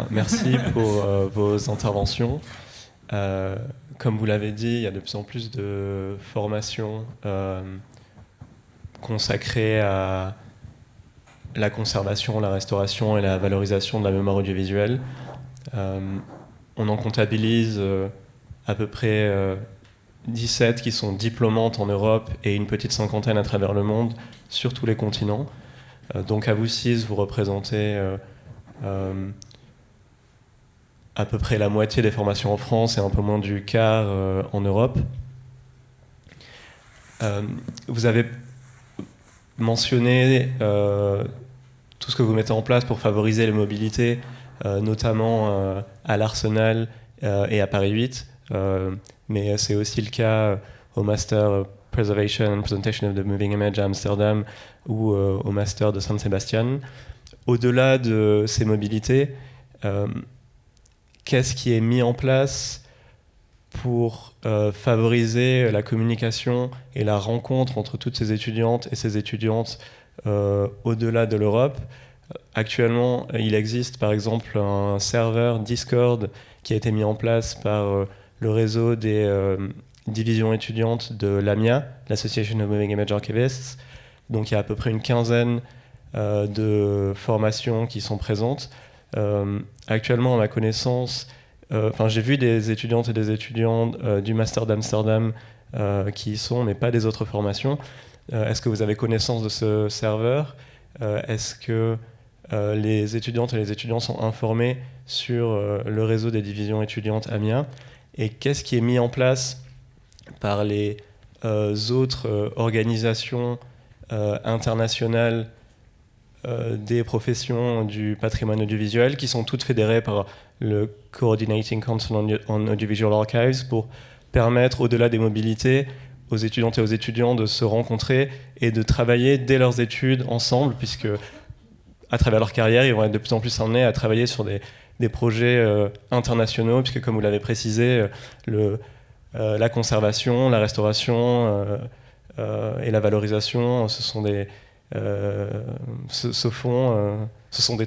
Merci pour vos interventions. Comme vous l'avez dit, il y a de plus en plus de formations consacrées à la conservation, la restauration et la valorisation de la mémoire audiovisuelle. On en comptabilise à peu près 17 qui sont diplômantes en Europe et une petite cinquantaine à travers le monde, sur tous les continents. Donc à vous 6, vous représentez à peu près la moitié des formations en France et un peu moins du quart en Europe. Vous avez mentionné tout ce que vous mettez en place pour favoriser les mobilités, notamment à l'Arsenal et à Paris 8, mais c'est aussi le cas au Master Preservation and Présentation of the Moving Image à Amsterdam ou au Master de San Sébastian. Au-delà de ces mobilités, qu'est-ce qui est mis en place pour favoriser la communication et la rencontre entre toutes ces étudiantes et ces étudiantes au-delà de l'Europe ? Actuellement, il existe par exemple un serveur Discord qui a été mis en place par le réseau des divisions étudiantes de l'AMIA, l'Association of Moving Image Archivists. Donc il y a à peu près une quinzaine de formations qui sont présentes. Actuellement, à ma connaissance, j'ai vu des étudiantes et des étudiants du Master d'Amsterdam qui y sont, mais pas des autres formations. Est-ce que vous avez connaissance de ce serveur ? Est-ce que les étudiantes et les étudiants sont informés sur le réseau des divisions étudiantes AMIA ? Et qu'est-ce qui est mis en place par les autres organisations internationales des professions du patrimoine audiovisuel, qui sont toutes fédérées par le Coordinating Council on Audiovisual Archives, pour permettre, au-delà des mobilités, aux étudiantes et aux étudiants de se rencontrer et de travailler dès leurs études ensemble, puisque à travers leur carrière, ils vont être de plus en plus amenés à travailler sur des projets internationaux, puisque comme vous l'avez précisé, la conservation, la restauration et la valorisation, ce sont des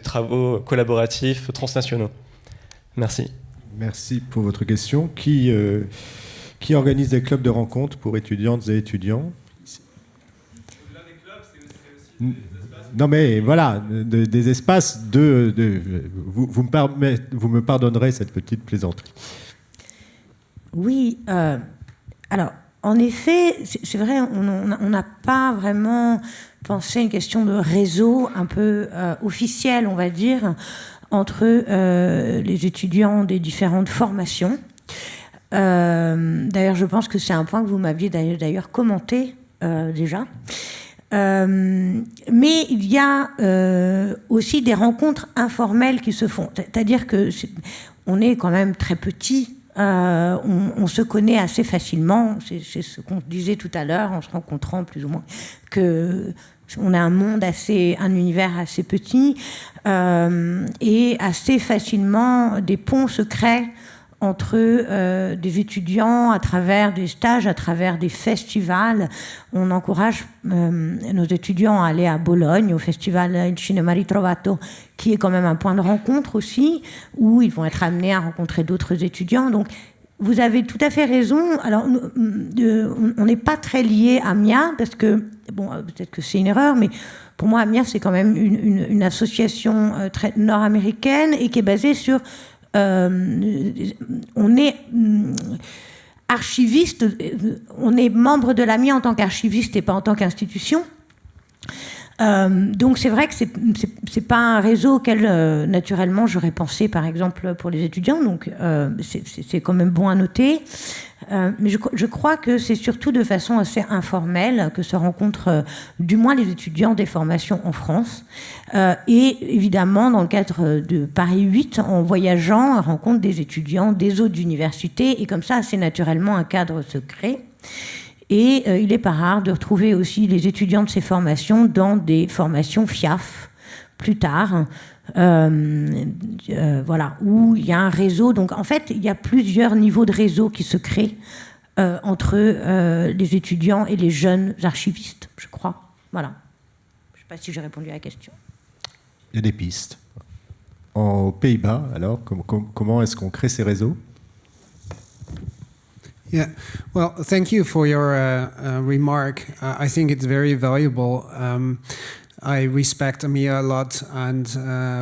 travaux collaboratifs transnationaux. Merci. Merci pour votre question. Qui organise des clubs de rencontres pour étudiantes et étudiants ? Non mais voilà, des espaces vous me pardonnerez cette petite plaisanterie. Oui, alors en effet, c'est vrai, on n'a pas vraiment pensé à une question de réseau un peu officiel, on va dire, entre les étudiants des différentes formations. D'ailleurs, je pense que c'est un point que vous m'aviez d'ailleurs commenté déjà. Mais il y a aussi des rencontres informelles qui se font. C'est-à-dire que on est quand même très petit. On se connaît assez facilement. C'est ce qu'on disait tout à l'heure en se rencontrant plus ou moins, on a un univers assez petit et assez facilement des ponts se créent entre des étudiants à travers des stages, à travers des festivals. On encourage nos étudiants à aller à Bologne, au festival Cinéma Ritrovato, qui est quand même un point de rencontre aussi, où ils vont être amenés à rencontrer d'autres étudiants. Donc, vous avez tout à fait raison. Alors, on n'est pas très lié à MIA, parce que, bon, peut-être que c'est une erreur, mais pour moi, MIA, c'est quand même une association très nord-américaine et qui est basée sur... on est archiviste, on est membre de l'AMI en tant qu'archiviste et pas en tant qu'institution. Donc c'est vrai que c'est pas un réseau auquel naturellement j'aurais pensé par exemple pour les étudiants, donc c'est quand même bon à noter. Mais je crois que c'est surtout de façon assez informelle que se rencontrent du moins les étudiants des formations en France, et évidemment dans le cadre de Paris 8, en voyageant, rencontre des étudiants des autres universités, et comme ça assez naturellement un cadre se crée. Et il n'est pas rare de retrouver aussi les étudiants de ces formations dans des formations FIAF plus tard, voilà, où il y a un réseau. Donc en fait, il y a plusieurs niveaux de réseau qui se créent entre les étudiants et les jeunes archivistes, je crois. Voilà. Je ne sais pas si j'ai répondu à la question. Il y a des pistes. Aux Pays-Bas, alors, comment est-ce qu'on crée ces réseaux ? Yeah, well, thank you for your remark. I think it's very valuable. I respect AMIA a lot, and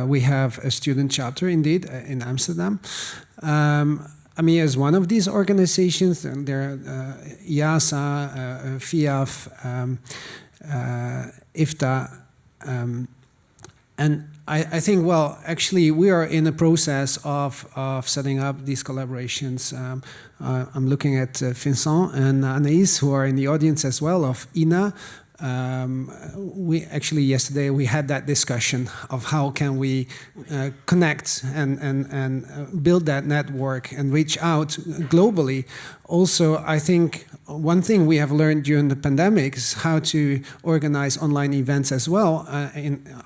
we have a student chapter indeed in Amsterdam. AMIA is one of these organizations, and there are IASA, FIAF, IFTA, and I think, well, actually, we are in the process of setting up these collaborations. I'm looking at Vincent and Anaïs, who are in the audience as well, of INA. We actually, yesterday, we had that discussion of how can we connect and build that network and reach out globally. Also, I think one thing we have learned during the pandemic is how to organize online events as well,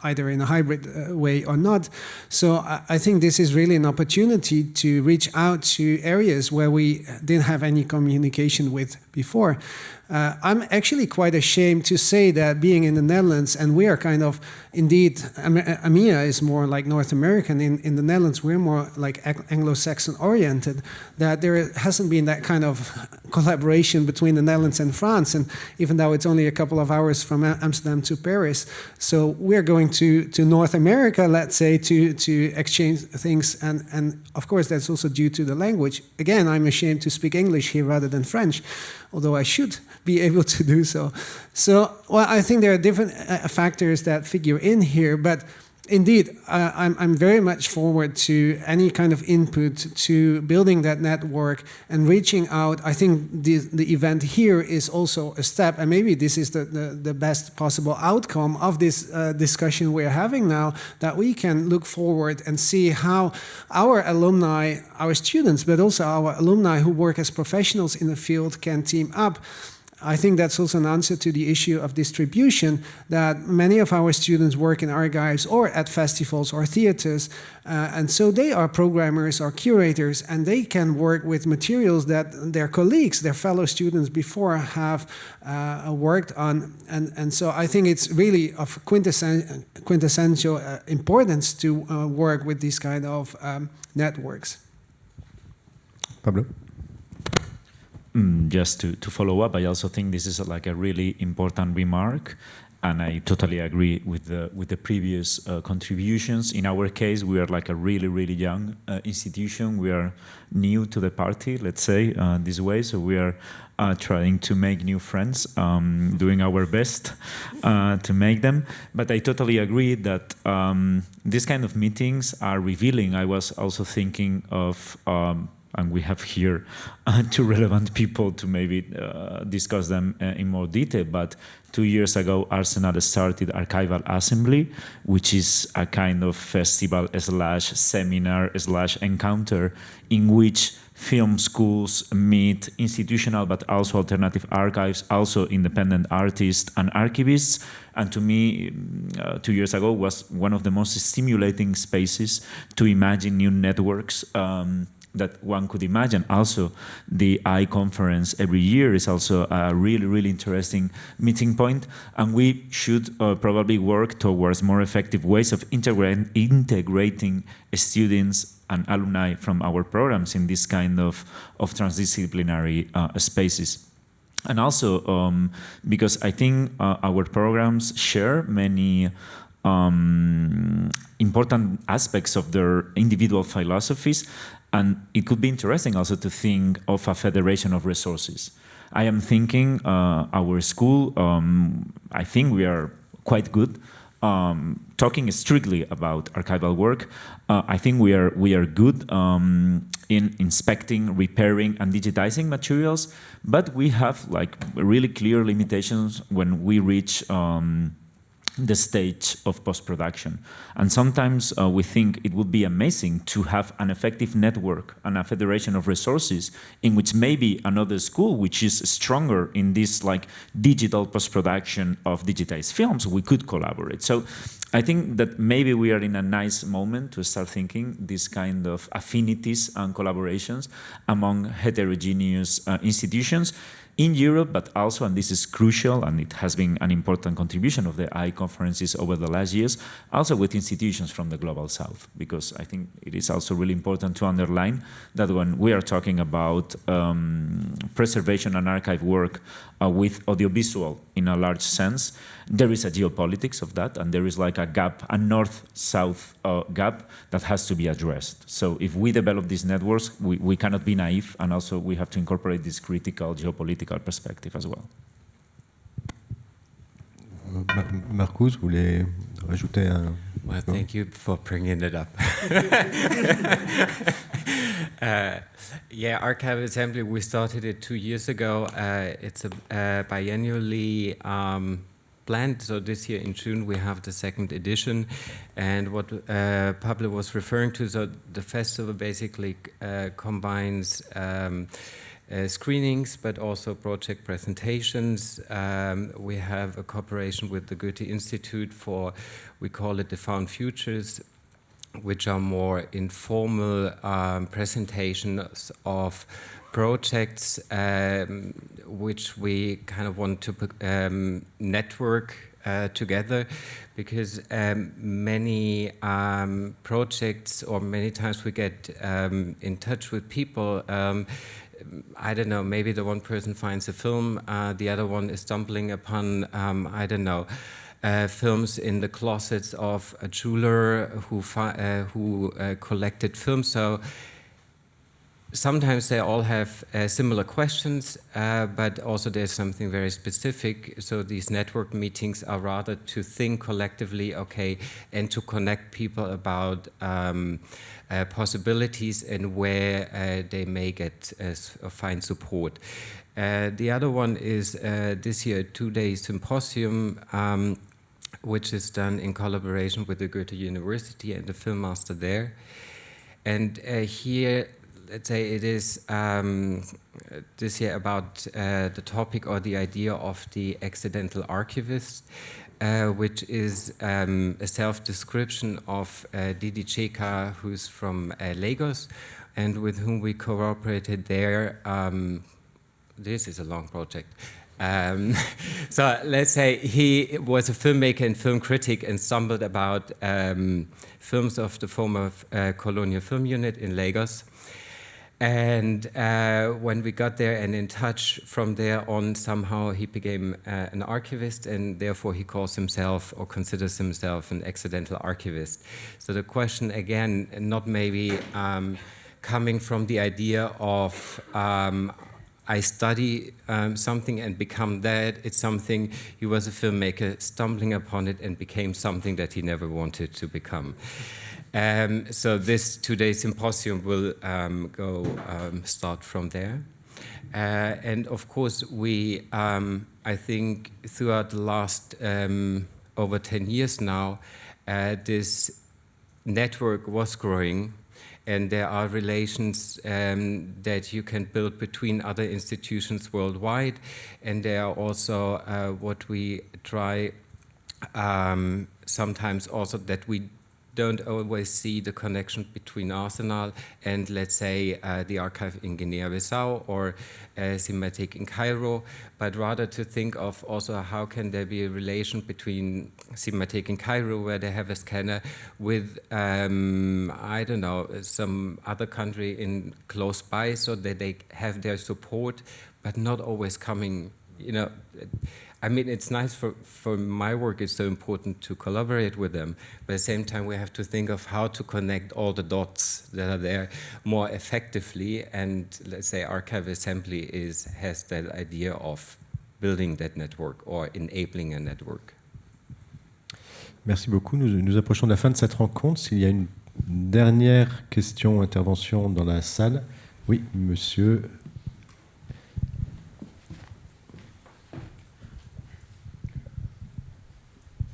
either in a hybrid way or not. So I think this is really an opportunity to reach out to areas where we didn't have any communication with before. I'm actually quite ashamed to say that being in the Netherlands, and we are kind of, indeed, AMIA is more like North American. In the Netherlands, we're more like Anglo-Saxon oriented, that there hasn't been that kind of collaboration between the Netherlands and France, and even though it's only a couple of hours from Amsterdam to Paris. So we're going to North America, let's say, to exchange things, and of course that's also due to the language. Again, I'm ashamed to speak English here rather than French, although I should be able to do so. So, well, I think there are different factors that figure in here, but indeed, I'm very much forward to any kind of input to building that network and reaching out. I think the event here is also a step, and maybe this is the best possible outcome of this discussion we're having now, that we can look forward and see how our alumni, our students, but also our alumni who work as professionals in the field can team up. I think that's also an answer to the issue of distribution, that many of our students work in archives or at festivals or theaters, and so they are programmers or curators, and they can work with materials that their colleagues, their fellow students before have worked on, and so I think it's really of quintessential importance to work with these kind of networks. Pablo? Just to follow up, I also think this is like a really important remark, and I totally agree with the previous contributions. In our case, we are like a really young institution. We are new to the party, let's say, this way. So we are trying to make new friends, doing our best to make them. But I totally agree that these kind of meetings are revealing. I was also thinking of and we have here two relevant people to maybe discuss them in more detail. But 2 years ago, Arsenal started Archival Assembly, which is a kind of festival / seminar / encounter in which film schools meet institutional but also alternative archives, also independent artists and archivists. And to me, 2 years ago was one of the most stimulating spaces to imagine new networks that one could imagine. Also, the I-conference every year is also a really interesting meeting point, and we should probably work towards more effective ways of integrating students and alumni from our programs in this kind of transdisciplinary spaces. And also, because I think our programs share many important aspects of their individual philosophies. And it could be interesting also to think of a federation of resources. I am thinking our school, I think we are quite good. Talking strictly about archival work, I think we are good in inspecting, repairing, and digitizing materials, but we have like really clear limitations when we reach the stage of post-production. And sometimes we think it would be amazing to have an effective network and a federation of resources in which maybe another school which is stronger in this like digital post-production of digitized films, we could collaborate. So I think that maybe we are in a nice moment to start thinking this kind of affinities and collaborations among heterogeneous institutions in Europe, but also, and this is crucial, and it has been an important contribution of the AI conferences over the last years, also with institutions from the Global South, because I think it is also really important to underline that when we are talking about preservation and archive work with audiovisual in a large sense, there is a geopolitics of that, and there is like a gap, a north-south gap that has to be addressed. So if we develop these networks, we cannot be naive, and also we have to incorporate this critical geopolitical perspective as well. Markus, vous voulez rajouter un... Well, thank you for bringing it up. Yeah, Archive Assembly, we started it 2 years ago. It's a biannually planned, so this year in June we have the 2nd edition. And what Pablo was referring to, so the festival basically combines screenings, but also project presentations. We have a cooperation with the Goethe Institute for, we call it the Found Futures, which are more informal presentations of projects which we kind of want to network together, because many projects, or many times we get in touch with people, I don't know, maybe the one person finds a film, the other one is stumbling upon, I don't know, films in the closets of a jeweler who collected films. So sometimes they all have similar questions, but also there's something very specific. So these network meetings are rather to think collectively, okay, and to connect people about possibilities and where they may get find support. The other one is this year a 2-day symposium, which is done in collaboration with the Goethe University and the film master there. And here, let's say it is this year about the topic or the idea of the accidental archivist, which is a self-description of Didi Cheka, who's from Lagos, and with whom we cooperated there. This is a long project. So let's say he was a filmmaker and film critic and stumbled about films of the former colonial film unit in Lagos. And when we got there and in touch from there on, somehow he became an archivist, and therefore he calls himself or considers himself an accidental archivist. So the question again, not maybe coming from the idea of I study something and become that. It's something, he was a filmmaker stumbling upon it and became something that he never wanted to become. So this 2-day symposium will start from there. And of course, we, I think throughout the last over 10 years now, this network was growing. And there are relations that you can build between other institutions worldwide. And there are also what we try sometimes also that we don't always see the connection between Arsenal and, let's say, the archive in Guinea-Bissau or Cinematic in Cairo, but rather to think of also how can there be a relation between Cinematic in Cairo, where they have a scanner, with, I don't know, some other country in close by, so that they have their support, but not always coming, you know. I mean, it's nice for my work, it's so important to collaborate with them, but at the same time we have to think of how to connect all the dots that are there more effectively, and let's say Archive Assembly has that idea of building that network or enabling a network. Merci beaucoup. Nous approchons de la fin de cette rencontre. S'il y a une dernière question, intervention dans la salle. Oui, monsieur.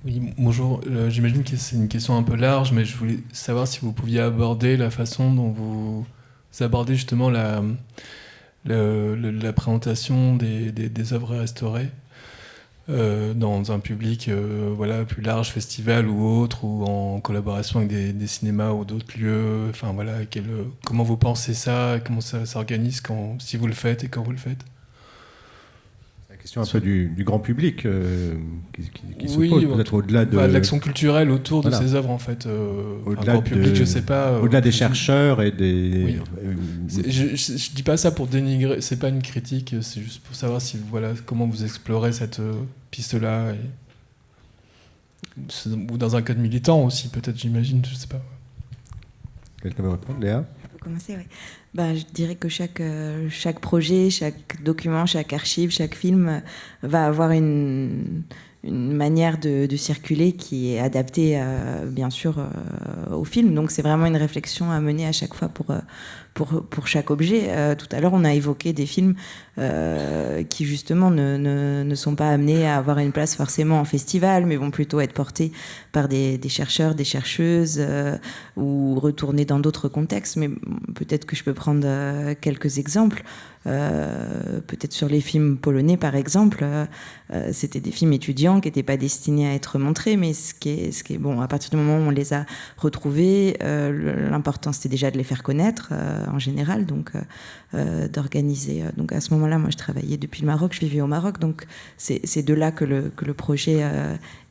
Oui, bonjour. J'imagine que c'est une question un peu large, mais je voulais savoir si vous pouviez aborder la façon dont vous abordez justement la présentation des œuvres restaurées dans un public voilà, plus large, festival ou autre, ou en collaboration avec des cinémas ou d'autres lieux. Enfin, voilà, comment vous pensez ça, comment ça s'organise, si vous le faites et quand vous le faites? Question un peu du grand public qui se oui, pose, peut-être au-delà de l'action culturelle autour de ces œuvres, en fait. Au-delà grand public, je sais pas. Au-delà des chercheurs et des. Oui. Je dis pas ça pour dénigrer, c'est pas une critique, c'est juste pour savoir si comment vous explorez cette piste-là, ou dans un cadre militant aussi, peut-être, j'imagine, je sais pas. Quelqu'un veut répondre, Léa? Commencer, oui. Je dirais que chaque projet, chaque document, chaque archive, chaque film va avoir une manière de circuler qui est adaptée, bien sûr, au film. Donc c'est vraiment une réflexion à mener à chaque fois pour chaque objet. Tout à l'heure, on a évoqué des films qui, justement, ne sont pas amenés à avoir une place forcément en festival, mais vont plutôt être portés par des chercheurs, des chercheuses, ou retournés dans d'autres contextes. Mais peut-être que je peux prendre quelques exemples. Peut-être sur les films polonais, par exemple, c'était des films étudiants qui n'étaient pas destinés à être montrés, mais ce qui est bon, à partir du moment où on les a retrouvés, l'important c'était déjà de les faire connaître en général, donc d'organiser. Donc à ce moment-là, moi je travaillais depuis le Maroc, je vivais au Maroc, donc c'est de là que le projet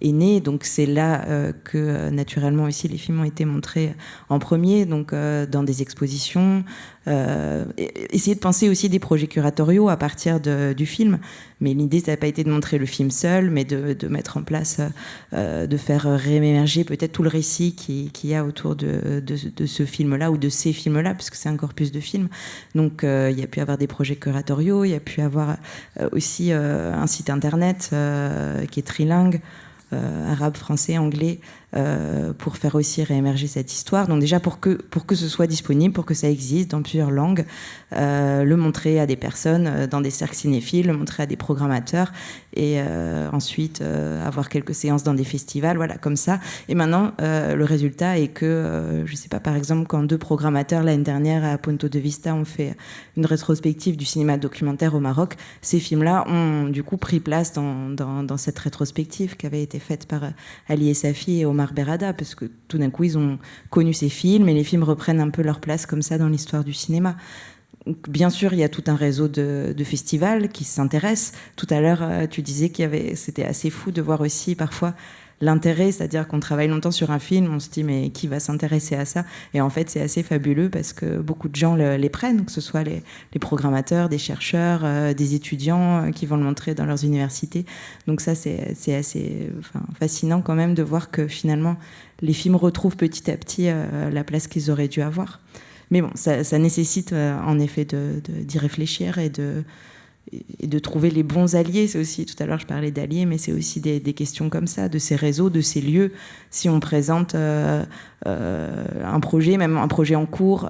est né. Donc c'est là que naturellement aussi les films ont été montrés en premier, donc dans des expositions. Essayer de penser aussi des projets curatoriaux à partir du film, mais l'idée ça n'a pas été de montrer le film seul, mais de mettre en place, de faire réémerger peut-être tout le récit qu'il y a autour de ce film-là ou de ces films-là, parce que c'est un corpus de films. Donc il y a pu avoir des projets curatoriaux, il y a pu avoir aussi un site internet qui est trilingue, arabe, français, anglais, pour faire aussi réémerger cette histoire. Donc déjà pour que ce soit disponible, pour que ça existe dans plusieurs langues, le montrer à des personnes dans des cercles cinéphiles, le montrer à des programmateurs, et ensuite avoir quelques séances dans des festivals, voilà, comme ça. Et maintenant, le résultat est que, je sais pas, par exemple, quand 2 programmateurs l'année dernière à Punto de Vista ont fait une rétrospective du cinéma documentaire au Maroc, ces films-là ont du coup pris place dans cette rétrospective qui avait été faite par Ali Essafi et Omar Berada, parce que tout d'un coup ils ont connu ces films et les films reprennent un peu leur place comme ça dans l'histoire du cinéma. Donc, bien sûr, il y a tout un réseau de festivals qui s'intéressent. Tout à l'heure, tu disais c'était assez fou de voir aussi parfois l'intérêt, c'est-à-dire qu'on travaille longtemps sur un film, on se dit mais qui va s'intéresser à ça? Et en fait, c'est assez fabuleux parce que beaucoup de gens les prennent, que ce soit les programmateurs, des chercheurs, des étudiants qui vont le montrer dans leurs universités. Donc ça, c'est assez fascinant quand même de voir que finalement, les films retrouvent petit à petit la place qu'ils auraient dû avoir. Mais bon, ça nécessite en effet d'y réfléchir et de trouver les bons alliés. C'est aussi, tout à l'heure je parlais d'alliés, mais c'est aussi des questions comme ça, de ces réseaux, de ces lieux. Si on présente un projet, même un projet en cours,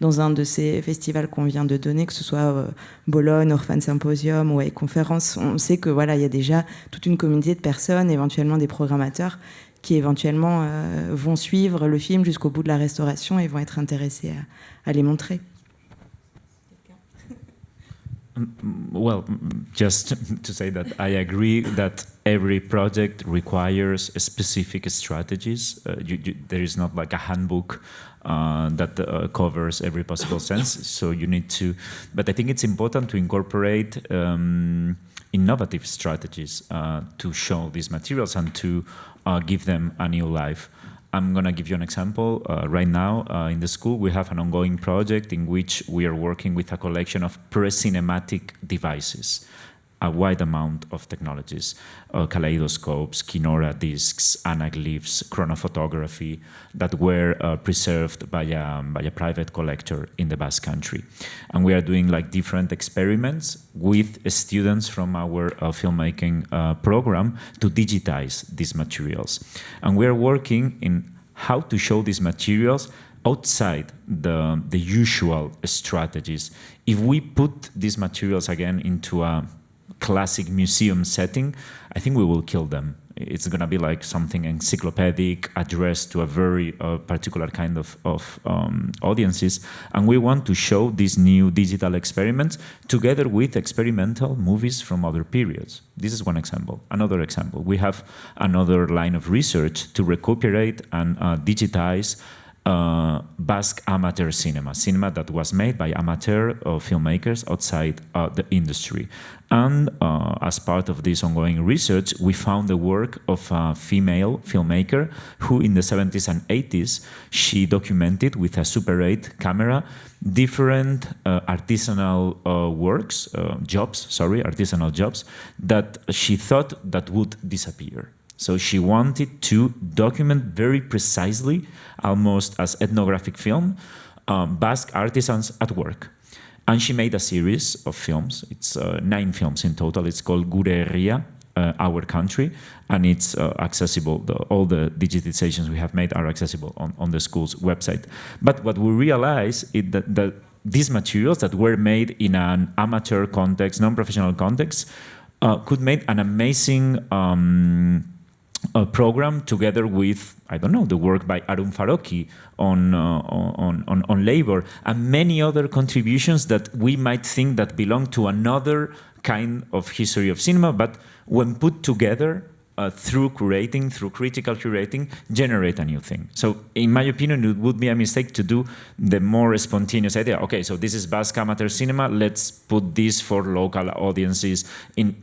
dans un de ces festivals qu'on vient de donner, que ce soit Bologne, Orphan Symposium ou Conférence, on sait que voilà, il y a déjà toute une communauté de personnes, éventuellement des programmateurs, qui éventuellement vont suivre le film jusqu'au bout de la restauration et vont être intéressés à les montrer. Well, just to say that I agree that every project requires specific strategies. There is not like a handbook that covers every possible sense. So you need to, but I think it's important to incorporate innovative strategies to show these materials and to give them a new life. I'm going to give you an example. Right now, in the school, we have an ongoing project in which we are working with a collection of pre-cinematic devices. a wide amount of technologies, kaleidoscopes, Kinora discs, anaglyphs, chronophotography, that were preserved by a private collector in the Basque Country. And we are doing like different experiments with students from our filmmaking program to digitize these materials. And we are working in how to show these materials outside the usual strategies. If we put these materials again into a classic museum setting, I think we will kill them. It's going to be like something encyclopedic, addressed to a very particular kind of audiences. And we want to show these new digital experiments together with experimental movies from other periods. This is one example. Another example, we have another line of research to recuperate and digitize Basque amateur cinema that was made by amateur filmmakers outside the industry. And as part of this ongoing research, we found the work of a female filmmaker who in the 70s and 80s, she documented with a Super 8 camera different artisanal artisanal jobs that she thought that would disappear. So she wanted to document very precisely, almost as ethnographic film, Basque artisans at work. And she made a series of films. It's 9 films in total. It's called Gure Herria, Our Country, and it's accessible. All the digitizations we have made are accessible on the school's website. But what we realize is that these materials that were made in an amateur context, non-professional context, could make an amazing program together with, I don't know, the work by Arun Faroki on labor and many other contributions that we might think that belong to another kind of history of cinema, but when put together through curating, through critical curating, generate a new thing. So in my opinion, it would be a mistake to do the more spontaneous idea. Okay, so this is Basque amateur cinema, let's put this for local audiences in.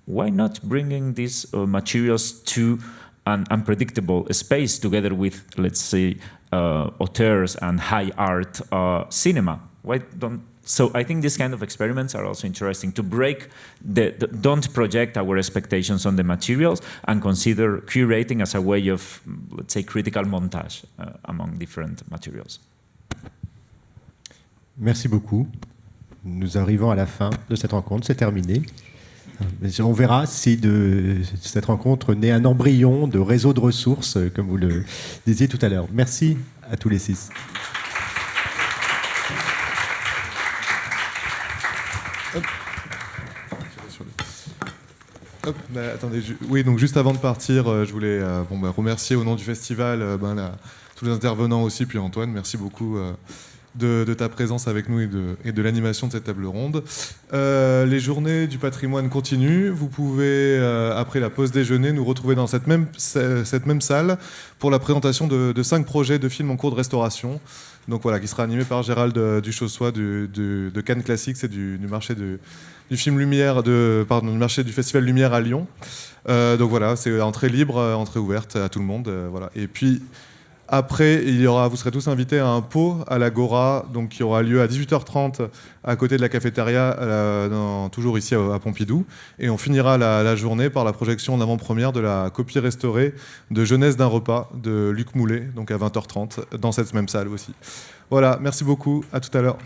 Why not bringing these materials to an unpredictable space together with, let's say, auteurs and high art cinema? Why don't? So I think these kind of experiments are also interesting to break don't project our expectations on the materials and consider curating as a way of, let's say, critical montage among different materials. Merci beaucoup. Nous arrivons à la fin de cette rencontre, c'est terminé. On verra si de cette rencontre naît un embryon de réseau de ressources, comme vous le disiez tout à l'heure. Merci à tous les 6. Attendez, oui, donc juste avant de partir, je voulais remercier au nom du festival tous les intervenants aussi, puis Antoine, merci beaucoup de ta présence avec nous et de l'animation de cette table ronde. Les journées du patrimoine continuent. Vous pouvez, après la pause déjeuner, nous retrouver dans cette même salle pour la présentation de 5 projets de films en cours de restauration. Donc voilà, qui sera animé par Gérald Duchossois de Cannes Classique, c'est du marché du film Lumière, du marché du Festival Lumière à Lyon. Donc voilà, c'est entrée libre, entrée ouverte à tout le monde. Voilà. Et puis après, vous serez tous invités à un pot à l'Agora, donc qui aura lieu à 18h30 à côté de la cafétéria, toujours ici à Pompidou. Et on finira la journée par la projection en avant-première de la copie restaurée de Jeunesse d'un repas de Luc Moulet, donc à 20h30 dans cette même salle aussi. Voilà, merci beaucoup, à tout à l'heure.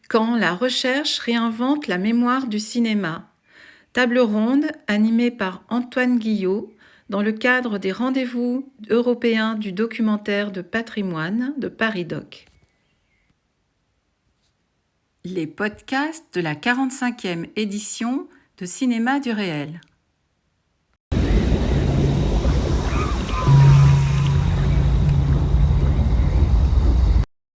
Quand la recherche réinvente la mémoire du cinéma. Table ronde animée par Antoine Guillo dans le cadre des rendez-vous européens du documentaire de patrimoine de Paris Doc. Les podcasts de la 45e édition de Cinéma du réel.